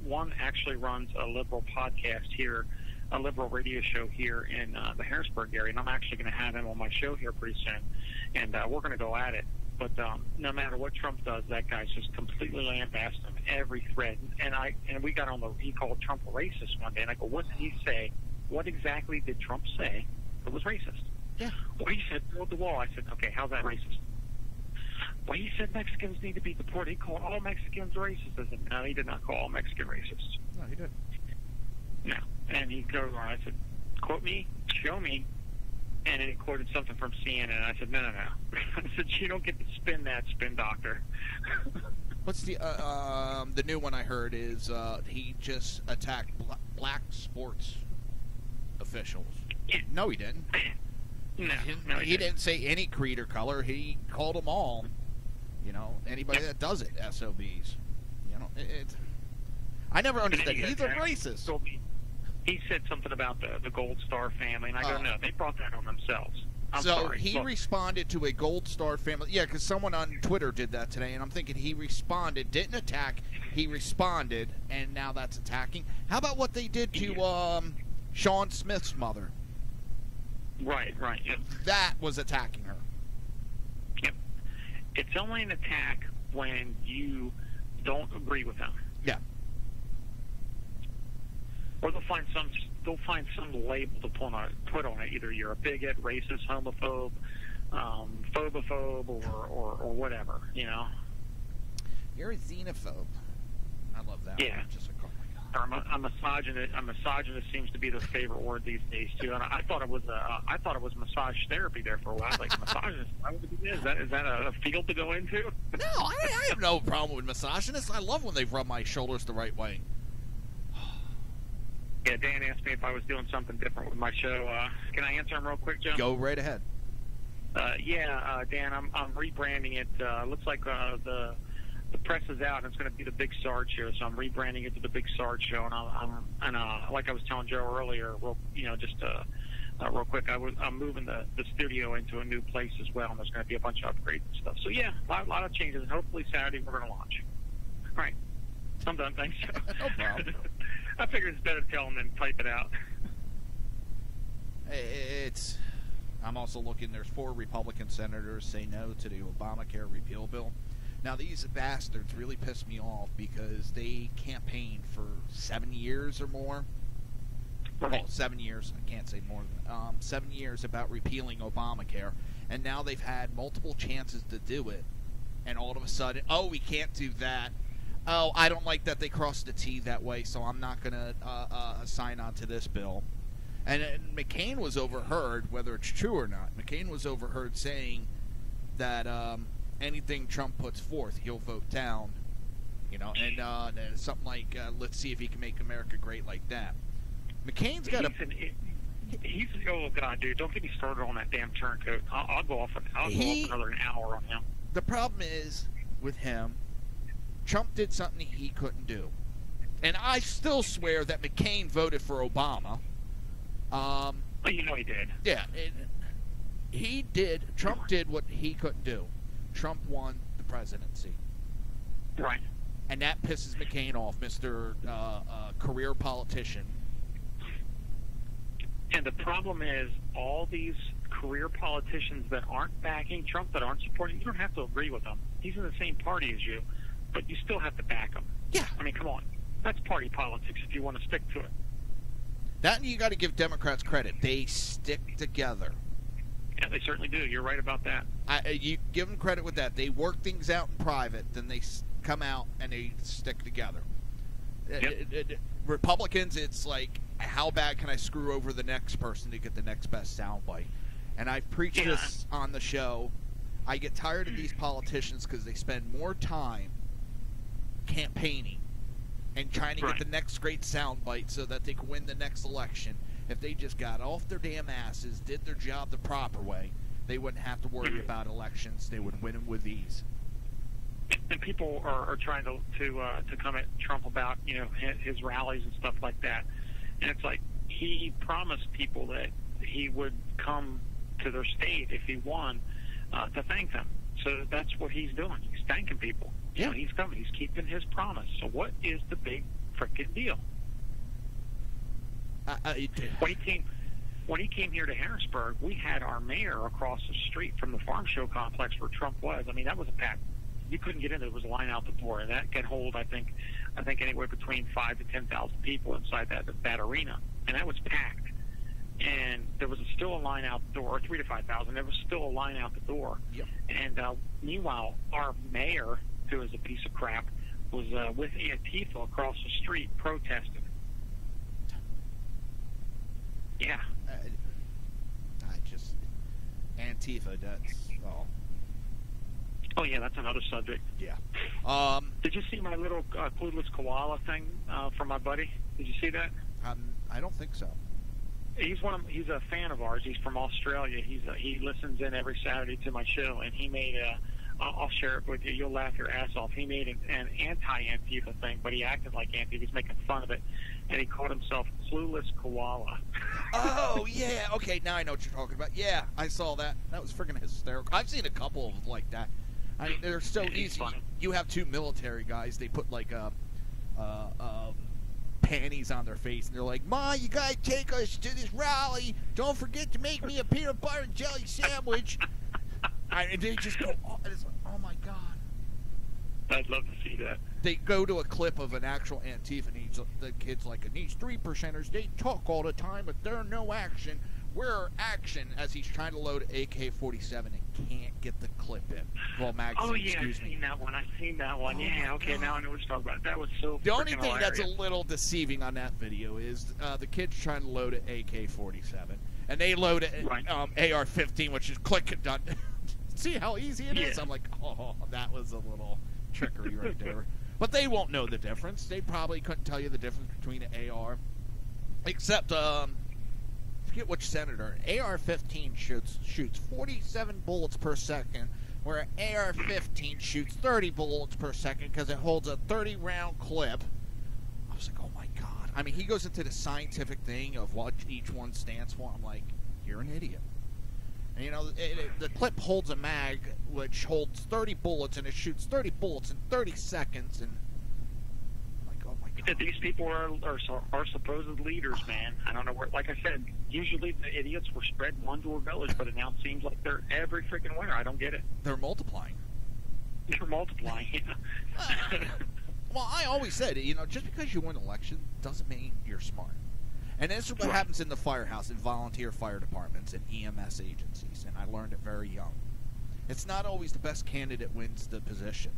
One actually runs a liberal podcast here, a liberal radio show here in the Harrisburg area, and I'm actually going to have him on my show here pretty soon, and we're going to go at it. But no matter what Trump does, that guy's just completely lambasting him every thread. And we got on he called Trump a racist one day, and I go, what did he say? What exactly did Trump say that was racist? Yeah. Well, he said build the wall. I said, okay, how's that racist? Well, he said Mexicans need to be deported. He called all Mexicans racist. I said, no, he did not call all Mexican racists. No, he didn't. No. And he goes on. I said, quote me, show me. And he quoted something from CNN. I said, no. I said, you don't get to spin that, spin doctor. What's the new one I heard is he just attacked black sports officials. Yeah. No, he didn't. No, he didn't say any creed or color. He called them all. Anybody that does it, SOBs. I never understood. He's a racist. He said something about the Gold Star family, and I go, no, they brought that on themselves. I'm so sorry. He responded to a Gold Star family. Yeah, because someone on Twitter did that today, and I'm thinking he responded, didn't attack. He responded, and now that's attacking. How about what they did to Sean Smith's mother? Right, yep. That was attacking her. Yep. It's only an attack when you don't agree with them. Yeah. or they'll find some label to put on it. Either you're a bigot, racist, homophobe, phobophobe, or whatever. You know. You're a xenophobe. I love that. Yeah. Just like, oh my God. Or a misogynist. A misogynist seems to be the favorite word these days too. And I thought it was massage therapy there for a while. Like misogynist. Is that a field to go into? No, I have no problem with misogynists. I love when they rub my shoulders the right way. Yeah, Dan asked me if I was doing something different with my show. Can I answer him real quick, Joe? Go right ahead. Dan, I'm rebranding it. Looks like the press is out, and it's going to be the Big Sarge show. So I'm rebranding it to the Big Sarge show, and like I was telling Joe earlier, real quick, I'm moving the studio into a new place as well, and there's going to be a bunch of upgrades and stuff. So yeah, a lot of changes, and hopefully Saturday we're going to launch. All right, I'm done. Thanks, Joe. No problem. I figured it's better to tell them than type it out. I'm also looking. There's 4 Republican senators say no to the Obamacare repeal bill. Now, these bastards really piss me off because they campaigned for 7 years or more. Right. Well, 7 years. I can't say more than 7 years about repealing Obamacare, and now they've had multiple chances to do it, and all of a sudden, oh, we can't do that. Oh, I don't like that they crossed the T that way, so I'm not going to sign on to this bill. And McCain was overheard, whether it's true or not, McCain was overheard saying that anything Trump puts forth, he'll vote down. You know, and something like, let's see if he can make America great like that. McCain's got He's oh God, dude! Don't get me started on that damn turncoat. I'll go off another hour on him. The problem is with him, Trump did something he couldn't do, and I still swear that McCain voted for Obama. Well, you know he did. Yeah, he did. Trump did what he couldn't do. Trump won the presidency. Right. And that pisses McCain off, Mr. Career politician. And the problem is, all these career politicians that aren't backing Trump, that aren't supporting, you don't have to agree with him. He's in the same party as you, but you still have to back him. Yeah. I mean, come on. That's party politics if you want to stick to it. That you got to give Democrats credit. They stick together. Yeah, they certainly do. You're right about that. You give them credit with that. They work things out in private, then they come out and they stick together. Yep. Republicans, it's like, how bad can I screw over the next person to get the next best soundbite? And I've preached this on the show. I get tired of these politicians because they spend more time campaigning and trying to get the next great soundbite so that they can win the next election. If they just got off their damn asses, did their job the proper way, they wouldn't have to worry about elections. They would win them with ease. And people are trying to come at Trump about, you know, his rallies and stuff like that. And it's like, he promised people that he would come to their state if he won to thank them. So that's what he's doing. He's thanking people. Yeah. So he's coming. He's keeping his promise. So what is the big frickin' deal? When he came here to Harrisburg, we had our mayor across the street from the farm show complex where Trump was. I mean, that was a packed. You couldn't get in. There was a line out the door, and that could hold, I think anywhere between 5,000 to 10,000 people inside that arena, and that was packed. And there was still a line out the door, or 3,000 to 5,000. There was still a line out the door. Yep. And meanwhile, our mayor, who is a piece of crap, was with Antifa across the street protesting. Yeah. Antifa, that's all. Oh, yeah, that's another subject. Yeah. Did you see my little clueless koala thing from my buddy? Did you see that? I don't think so. He's he's a fan of ours. He's from Australia. He listens in every Saturday to my show, and he made I'll share it with you. You'll laugh your ass off. He made an anti-Antifa thing, but he acted like Antifa. He's making fun of it, and he called himself Clueless Koala. Oh, yeah. Okay, now I know what you're talking about. Yeah, I saw that. That was freaking hysterical. I've seen a couple of like that. I mean, they're so easy. Funny. You have two military guys. They put like panties on their face, and they're like, "Ma, you gotta take us to this rally. Don't forget to make me a peanut butter and jelly sandwich." And they just go, and it's like, oh my god. I'd love to see that. They go to a clip of an actual Antifa, and the kid's like, and these 3%ers, they talk all the time, but they're no action. We're action, as he's trying to load AK-47 and can't get the clip in. Well, magazine, oh, yeah, I've seen that one. Yeah, okay, now I know what you're talking about. That was so The only thing hilarious. that's a little deceiving on that video is the kid's trying to load an AK-47, and they load an AR-15, which is click and done. See how easy it is? I'm like, oh, that was a little trickery right there. But they won't know the difference. They probably couldn't tell you the difference between an AR, except, forget which senator. An AR-15 shoots 47 bullets per second, where an AR-15 shoots 30 bullets per second because it holds a 30-round clip. I was like, oh my God. I mean, he goes into the scientific thing of what each one stands for. I'm like, you're an idiot. And, you know, the clip holds a mag which holds 30 bullets, and it shoots 30 bullets in 30 seconds, and I'm like, oh my God. These people are supposed leaders, man. I don't know where, like I said, usually the idiots were spread one to a village, but it now seems like they're every freaking winter. I don't get it. They're multiplying. They're multiplying, yeah. Well, I always said, you know, just because you win an election doesn't mean you're smart. And this is what happens in the firehouse, in volunteer fire departments, and EMS agencies, and I learned it very young. It's not always the best candidate wins the position.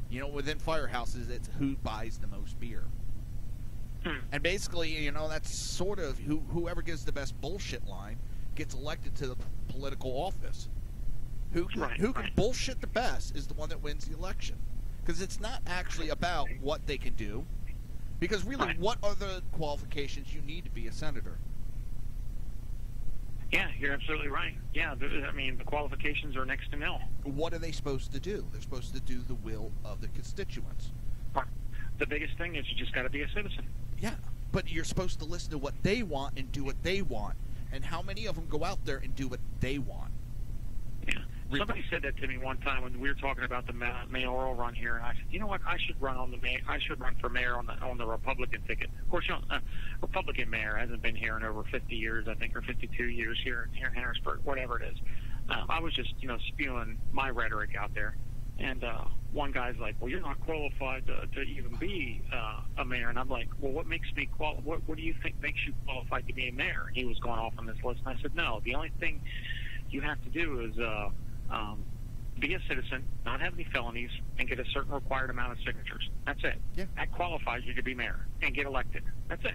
You know, within firehouses, it's who buys the most beer. And basically, you know, that's sort of whoever gives the best bullshit line gets elected to the political office. Who can bullshit the best is the one that wins the election. Because it's not actually about what they can do. Because really, what are the qualifications you need to be a senator? Yeah, you're absolutely right. Yeah, I mean, the qualifications are next to nil. What are they supposed to do? They're supposed to do the will of the constituents. The biggest thing is you just got to be a citizen. Yeah, but you're supposed to listen to what they want and do what they want. And how many of them go out there and do what they want? Yeah. Somebody said that to me one time when we were talking about the mayoral run here, and I said, you know what, I should run for mayor on the Republican ticket. Of course, you know, Republican mayor hasn't been here in over 50 years, I think, or 52 years here in Harrisburg, whatever it is. I was just, you know, spewing my rhetoric out there, and one guy's like, well, you're not qualified to even be a mayor, and I'm like, well, what makes me what do you think makes you qualified to be a mayor? And he was going off on this list, and I said, no, the only thing you have to do is be a citizen, not have any felonies, and get a certain required amount of signatures. That's it. Yeah. That qualifies you to be mayor and get elected. That's it.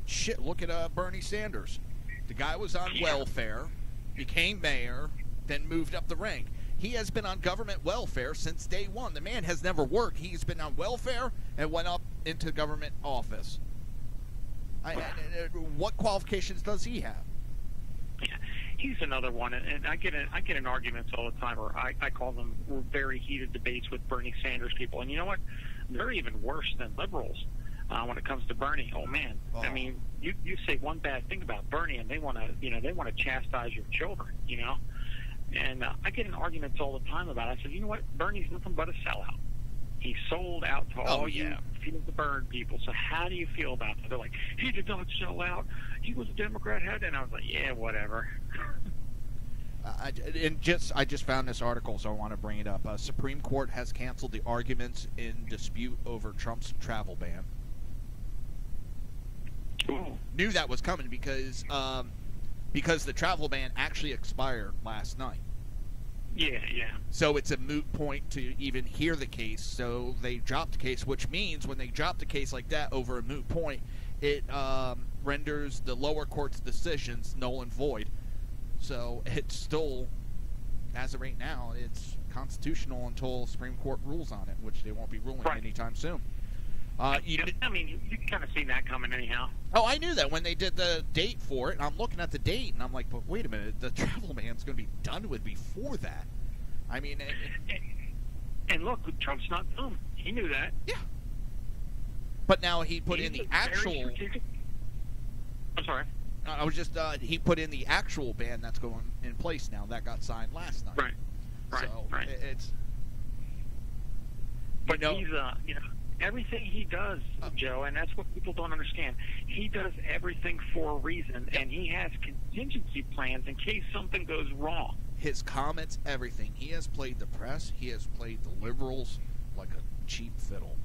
Shit, look at Bernie Sanders. The guy was on welfare, became mayor, then moved up the rank. He has been on government welfare since day one. The man has never worked. He's been on welfare and went up into government office. What qualifications does he have? Yeah. He's another one, and I get in arguments all the time, or I call them very heated debates with Bernie Sanders people. And you know what? They're even worse than liberals when it comes to Bernie. Oh man, I mean, you say one bad thing about Bernie, and they want to chastise your children, you know. And I get in arguments all the time about it. I said, you know what? Bernie's nothing but a sellout. He sold out to all you Field to Burn people. So how do you feel about that? They're like, he did not sell out. He was a Democrat head. And I was like, yeah, whatever. I just found this article, so I want to bring it up. Supreme Court has canceled the arguments in dispute over Trump's travel ban. Ooh. Knew that was coming because the travel ban actually expired last night. Yeah. So it's a moot point to even hear the case. So they dropped the case, which means when they drop the case like that over a moot point, it renders the lower court's decisions null and void. So it's still, as of right now, it's constitutional until Supreme Court rules on it, which they won't be ruling anytime soon. I mean, you kind of seen that coming anyhow. Oh, I knew that when they did the date for it. And I'm looking at the date, and I'm like, but wait a minute, the travel ban's going to be done with before that. I mean... And look, Trump's not dumb. He knew that. Yeah. But now he put in the actual... I'm sorry. I was just, he put in the actual ban that's going in place now. That got signed last night. Right. So it's... But he's, everything he does, Joe, and that's what people don't understand. He does everything for a reason, and he has contingency plans in case something goes wrong. his comments, everything. He has played the press. He has played the liberals like a cheap fiddle.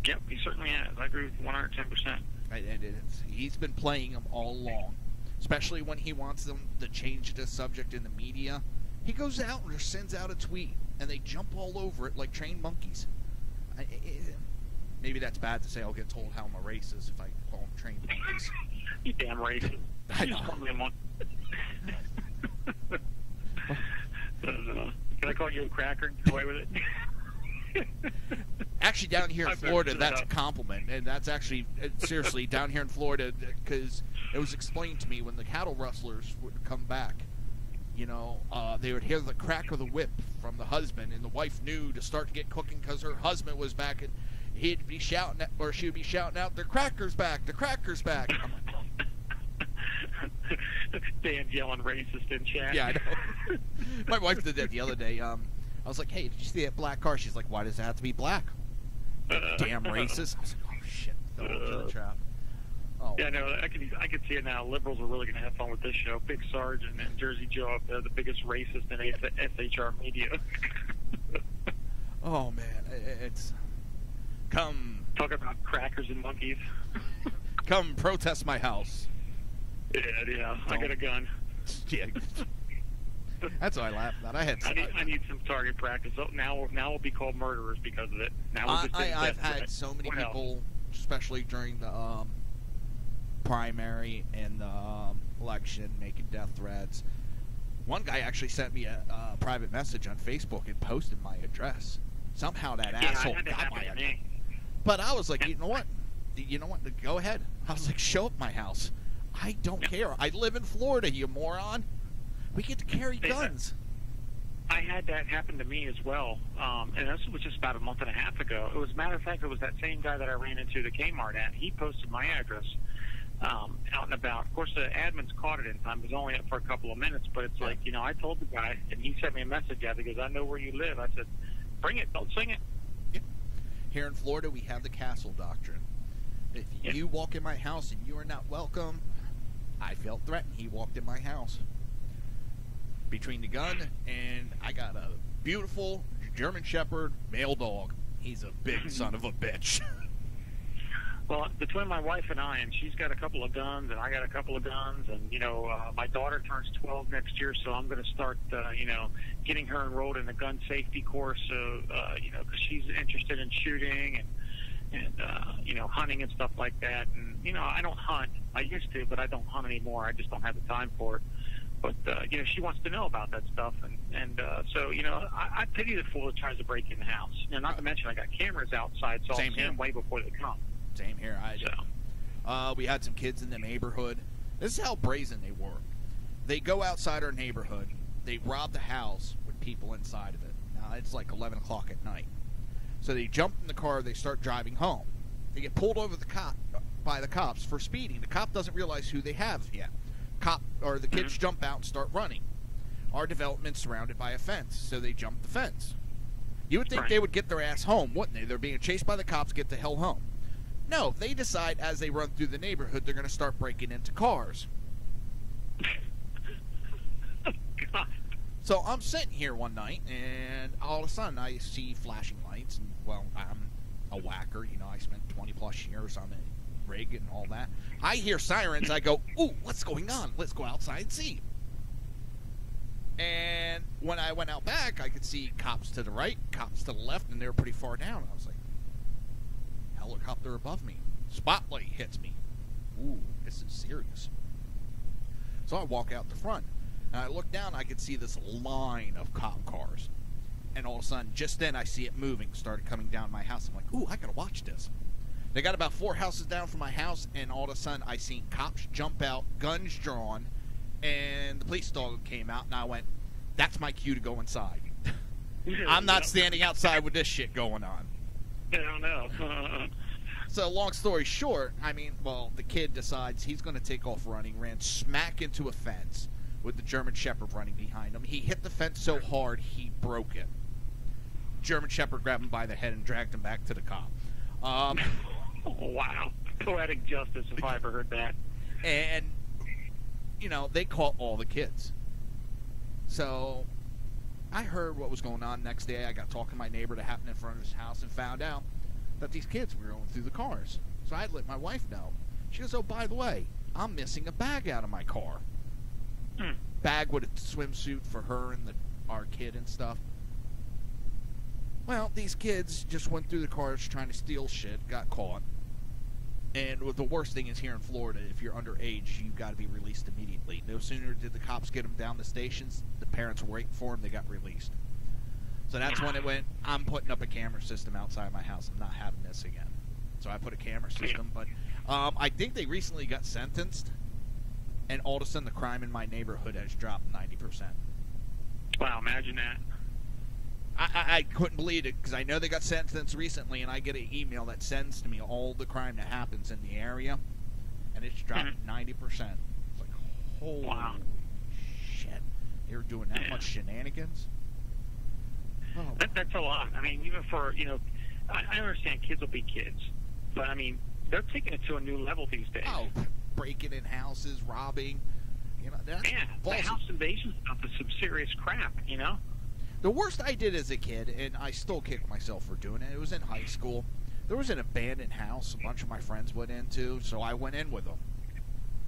Yep, he certainly has. I agree with 110%. And he's been playing them all along, especially when he wants them to change the subject in the media. He goes out and sends out a tweet, and they jump all over it like trained monkeys. Maybe that's bad to say. I'll get told how I'm a racist if I call them trained monkeys. You damn racist. I know. Can I call you a cracker and get away with it? Actually, down here in Florida, that's a compliment. And that's actually, seriously, down here in Florida, because it was explained to me when the cattle rustlers would come back, you know, they would hear the crack of the whip from the husband, and the wife knew to start to get cooking because her husband was back, and he'd be shouting, or she would be shouting out, "The cracker's back! The cracker's back!" I'm like, Dan's yelling racist in chat. yeah, I know. My wife did that the other day. I was like, "Hey, did you see that black car?" She's like, "Why does it have to be black?" Damn racist. I was like, "Oh shit, fell into the trap." Oh. Yeah, no, I could see it now. Liberals are really going to have fun with this show. Big Sarge and Jersey Joe up there, the biggest racist in SHR media. Oh man, it's come. Talk about crackers and monkeys. Come protest my house. Yeah, I got a gun. Yeah. That's why I laughed at. I need some target practice. So now we'll be called murderers because of it. Now I've had so many people, especially during the primary and the election, making death threats. One guy actually sent me a private message on Facebook and posted my address. Somehow that asshole got my address. But I was like, you know what? Go ahead. I was like, show up my house. I don't care. I live in Florida, you moron. We get to carry guns. I had that happen to me as well, and this was just about a month and a half ago. It was, a matter of fact, it was that same guy that I ran into the Kmart at. He posted my address out and about. Of course, the admins caught it in time. It was only up for a couple of minutes, but it's like, you know, I told the guy, and he sent me a message out. He goes, "I know where you live." I said, "Bring it. Don't sing it." Yeah. Here in Florida, we have the castle doctrine. If you walk in my house and you are not welcome, I felt threatened. He walked in my house. Between the gun and I got a beautiful German Shepherd male dog. He's a big son of a bitch. Well, between my wife and I, and she's got a couple of guns, and I got a couple of guns, and, you know, my daughter turns 12 next year, so I'm going to start, you know, getting her enrolled in a gun safety course, you know, because she's interested in shooting and you know, hunting and stuff like that. And, you know, I don't hunt. I used to, but I don't hunt anymore. I just don't have the time for it. But, you know, she wants to know about that stuff. And so, you know, I pity the fool that tries to break in the house. You know, not to mention I got cameras outside, so I'll see them way before they come. Same here. We had some kids in the neighborhood. This is how brazen they were. They go outside our neighborhood. They rob the house with people inside of it. Now, it's like 11 o'clock at night. So they jump in the car. They start driving home. They get pulled over by the cops for speeding. The cop doesn't realize who they have yet. The kids jump out and start running. Our development's surrounded by a fence, so they jump the fence. You would think they would get their ass home, wouldn't they? They're being chased by the cops, get the hell home. No, they decide as they run through the neighborhood, they're going to start breaking into cars. God. So I'm sitting here one night, and all of a sudden I see flashing lights. And, well, I'm a whacker. You know, I spent 20-plus years on the rig and all that. I hear sirens. I go, "Ooh, what's going on? Let's go outside and see." And when I went out back, I could see cops to the right, cops to the left, and they were pretty far down. I was like, helicopter above me. Spotlight hits me. Ooh, this is serious. So I walk out the front, and I look down, I could see this line of cop cars. And all of a sudden, just then, I see it moving, started coming down my house. I'm like, ooh, I gotta watch this. They got about 4 houses down from my house, and all of a sudden, I seen cops jump out, guns drawn, and the police dog came out, and I went, that's my cue to go inside. I'm not standing outside with this shit going on. I don't know. So, long story short, the kid decides he's going to take off running, ran smack into a fence with the German Shepherd running behind him. He hit the fence so hard, he broke it. German Shepherd grabbed him by the head and dragged him back to the cop. Wow. Poetic justice, if I ever heard that. And, you know, they caught all the kids. So I heard what was going on. Next day, I got talking to my neighbor that happened in front of his house and found out that these kids were going through the cars. So I let my wife know. She goes, oh, by the way, I'm missing a bag out of my car. Bag with a swimsuit for her and our kid and stuff. Well, these kids just went through the cars trying to steal shit, got caught. And the worst thing is here in Florida, if you're underage, you've got to be released immediately. No sooner did the cops get them down the stations, the parents were waiting for them, they got released. So that's when it went, I'm putting up a camera system outside my house. I'm not having this again. So I put a camera system, but I think they recently got sentenced, and all of a sudden the crime in my neighborhood has dropped 90%. Wow, imagine that. I couldn't believe it, because I know they got sentenced recently, and I get an email that sends to me all the crime that happens in the area, and it's dropped 90%. It's like, holy shit. You're doing that much shenanigans? Oh. That's a lot. I mean, even for, I understand kids will be kids, but, I mean, they're taking it to a new level these days. Oh, breaking in houses, robbing. That's the house invasion stuff is some serious crap, The worst I did as a kid, and I still kick myself for doing it, it was in high school. There was an abandoned house a bunch of my friends went into, so I went in with them.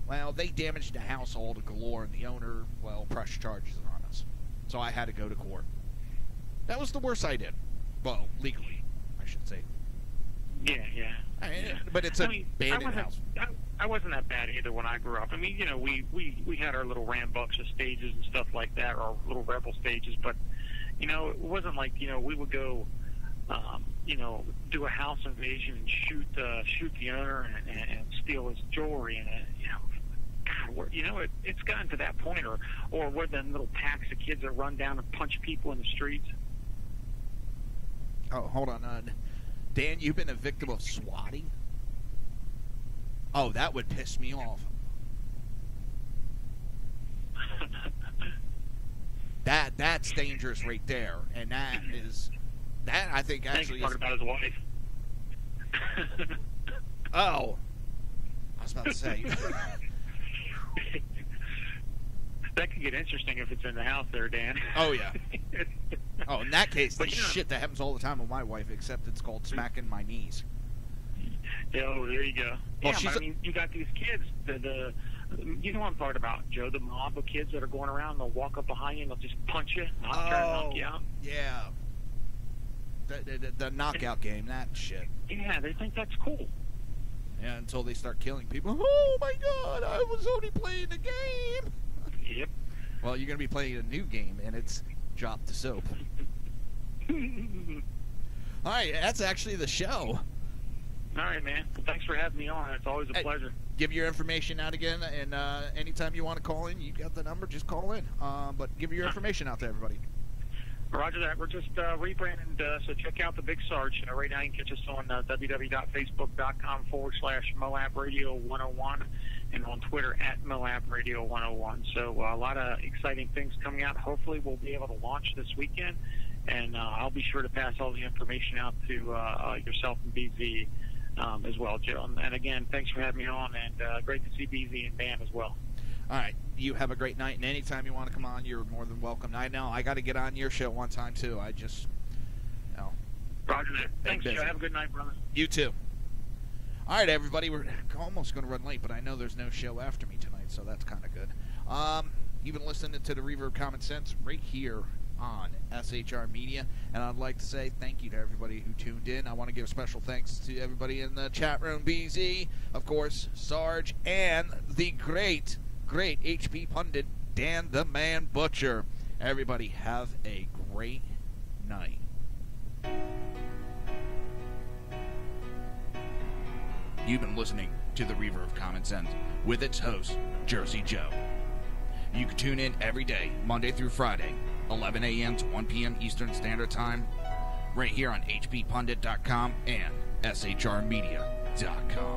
Well, they damaged the house all to galore, and the owner, pressed charges on us. So I had to go to court. That was the worst I did. Well, legally, I should say. Yeah. But it's an abandoned house. I wasn't that bad either when I grew up. I mean, we had our little rambunctious stages and stuff like that, or little rebel stages, but, it wasn't like, we would go, do a house invasion and shoot the owner and steal his jewelry and, God, it's gotten to that point, or where then little packs of kids that run down and punch people in the streets. Oh, hold on. Dan, you've been a victim of swatting? Oh, that would piss me off. That's dangerous right there, and that I think actually talking about his wife. Oh, I was about to say. That could get interesting if it's in the house there, Dan. Oh, yeah. Oh, in that case, that's shit that happens all the time with my wife, except it's called smacking my knees. Oh, there you go. Well, I mean, you got these kids, you know what I'm talking about, Joe, the mob of kids that are going around, they'll walk up behind you and they'll just punch you, try to knock you out. Yeah. The knockout game, that shit. Yeah, they think that's cool. Yeah, until they start killing people. Oh, my God, I was only playing a game. Yep. Well, you're going to be playing a new game, and it's Drop the Soap. All right, that's actually the show. All right, man. Well, thanks for having me on. It's always a pleasure. Give your information out again, and anytime you want to call in, you got the number, just call in. But give your information out to everybody. Roger that. We're just rebranding, so check out the Big Sarge. Right now you can catch us on www.facebook.com/Moab Radio 101 and on Twitter @Moab Radio 101. So a lot of exciting things coming out. Hopefully we'll be able to launch this weekend, and I'll be sure to pass all the information out to yourself and BZ as well, Joe. And again, thanks for having me on, and great to see BZ and Dan as well. All right. You have a great night, and anytime you want to come on, you're more than welcome. I know I got to get on your show one time, too. I just, Roger that. Thanks, Joe. Have a good night, brother. You too. All right, everybody. We're almost going to run late, but I know there's no show after me tonight, so that's kind of good. You've been listening to the Reaver of Common Sense right here on SHR Media, and I'd like to say thank you to everybody who tuned in. I want to give special thanks to everybody in the chat room, BZ, of course, Sarge, and the great HP pundit, Dan the Man Butcher. Everybody have a great night. You've been listening to the Reaver of Common Sense with its host, Jersey Joe. You can tune in every day, Monday through Friday, 11 a.m. to 1 p.m. Eastern Standard Time, right here on hppundit.com and shrmedia.com.